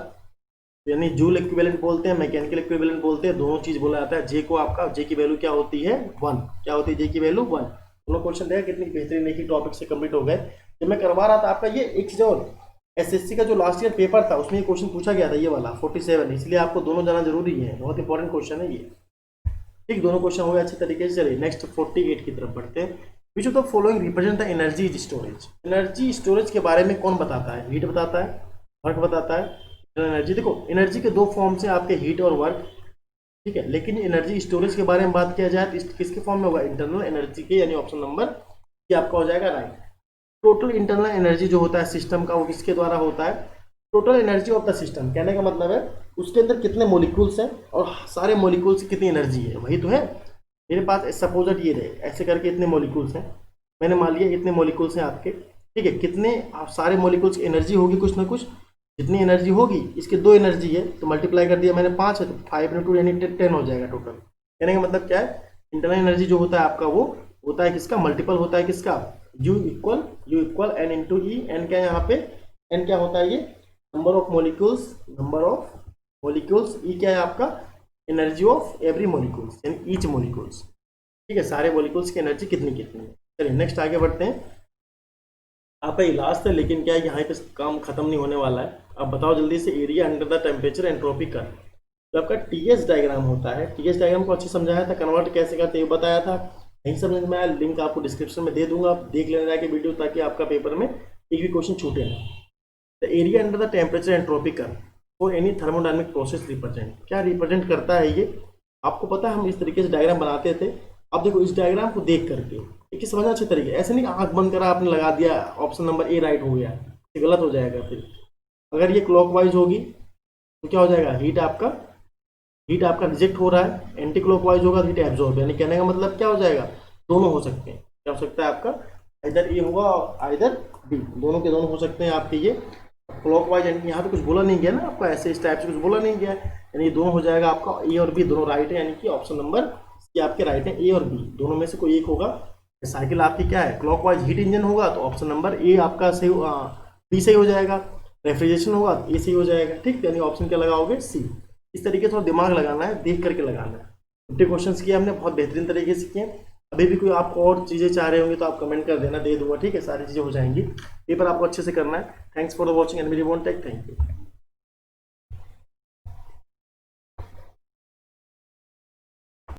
यानी जूल इक्विवेलेंट बोलते हैं, मैकेनिकल इक्विवेलेंट बोलते हैं, दोनों चीज बोला जाता है। जे को आपका, जे की वैल्यू क्या होती है 1, क्या होती है जे की वैल्यू 1। दोनों क्वेश्चन देखा कितनी बेहतरीन एक ही टॉपिक से कंप्लीट हो गए। जब मैं करवा रहा था आपका ये, एक चीज और, एसएससी का जो लास्ट ईयर पेपर था उसमें क्वेश्चन पूछा गया था ये वाला 47, इसलिए आपको दोनों जाना जरूरी है, बहुत इंपॉर्टेंट क्वेश्चन है ये, ठीक। दोनों क्वेश्चन हो गए अच्छे तरीके से। चलिए नेक्स्ट 48 की तरफ बढ़ते हैं। विच of the following represent the energy storage. Energy storage के बारे में कौन बताता है, हीट बताता है, वर्क बताता है, एनर्जी। देखो एनर्जी के दो फॉर्म से आपके हीट और वर्क। ठीक है। लेकिन एनर्जी स्टोरेज के बारे में बात किया जाए तो किसके फॉर्म में होगा, इंटरनल एनर्जी के, यानी ऑप्शन नंबर ये आपका हो जाएगा राइट। टोटल इंटरनल एनर्जी जो होता है सिस्टम का वो किसके द्वारा होता है, total energy of the system, कहने का मतलब है उसके अंदर कितने मॉलिक्यूल्स हैं और सारे मॉलिक्यूल्स की कितनी एनर्जी है, वही तो है। मेरे पास सपोजट ये रहे ऐसे करके इतने मॉलिक्यूल्स हैं, मैंने मान लिया इतने मॉलिक्यूल्स हैं आपके, ठीक है। कितने आप सारे मॉलिक्यूल्स की एनर्जी होगी कुछ ना कुछ, जितनी एनर्जी होगी इसके दो एनर्जी है तो मल्टीप्लाई कर दिया मैंने 5 है तो 5 इंटू यानी 10 हो जाएगा टोटल। कहने का मतलब क्या है, इंटरनल एनर्जी जो होता है आपका वो होता है किसका, मल्टीपल होता है किसका, U इक्वल एन इंटू ई। एन क्या है यहाँ पे, एन क्या होता है ये, नंबर ऑफ मॉलिक्यूल्स, ई क्या है आपका, एनर्जी ऑफ एवरी मॉलिक्यूल्स यानी ईच मॉलिक्यूल्स, ठीक है। सारे मॉलिक्यूल्स की एनर्जी कितनी कितनी है। चलिए नेक्स्ट आगे बढ़ते हैं। आपका ये लास्ट है लेकिन क्या है यहाँ पे काम खत्म नहीं होने वाला है। अब बताओ जल्दी से, area under the temperature entropy का जो आपका टीएस डायग्राम होता है, टीएस डायग्राम को अच्छे समझाया था, कन्वर्ट कैसे करते हैं बताया था। नहीं समझ में आया लिंक आपको डिस्क्रिप्शन में दे दूंगा, आप देख लेना जाके वीडियो, ताकि आपका पेपर में एक भी क्वेश्चन छूटे ना। The area under the temperature entropy curve for any thermodynamic process represent, क्या रिप्रेजेंट करता है ये आपको पता है। हम इस तरीके से डायग्राम बनाते थे। अब देखो इस डायग्राम को देख करके एक समझना अच्छे तरीके, ऐसे नहीं आंख बंद करा आपने लगा दिया ऑप्शन नंबर ए राइट हो गया, ये गलत हो जाएगा। फिर अगर ये क्लॉकवाइज होगी तो क्या हो जाएगा, हीट आपका रिजेक्ट हो रहा है, एंटी क्लॉकवाइज होगा हीट एब्जॉर्ब, यानी कहने का मतलब क्या हो जाएगा, दोनों हो सकते हैं। क्या हो सकता है आपका, इधर ए होगा और इधर बी, दोनों के दोनों हो सकते हैं आपके ये क्लॉकवाइज। यानी यहाँ पे कुछ बोला नहीं गया ना आपका, ऐसे इस टाइप से कुछ बोला नहीं गया, यानी ये दोनों हो जाएगा आपका, ए और बी दोनों राइट है, यानी कि ऑप्शन नंबर सी आपके राइट है। ए और बी दोनों में से कोई एक होगा। साइकिल आपकी क्या है, क्लॉकवाइज हीट इंजन होगा तो ऑप्शन नंबर ए आपका सही, बी सही हो जाएगा। रेफ्रिजरेशन होगा तो ए सही हो जाएगा, ठीक। यानी ऑप्शन क्या लगाओगे, सी। इस तरीके से थोड़ा दिमाग लगाना है, देख करके लगाना है। 50 क्वेश्चंस किए हमने, बहुत बेहतरीन तरीके से किए। अभी भी कोई आपको और चीज़ें चाह रहे होंगे तो आप कमेंट कर देना, दे दूंगा, ठीक है। सारी चीज़ें हो जाएंगी, पेपर आपको अच्छे से करना है। Thanks for the watching and we want take, thank you.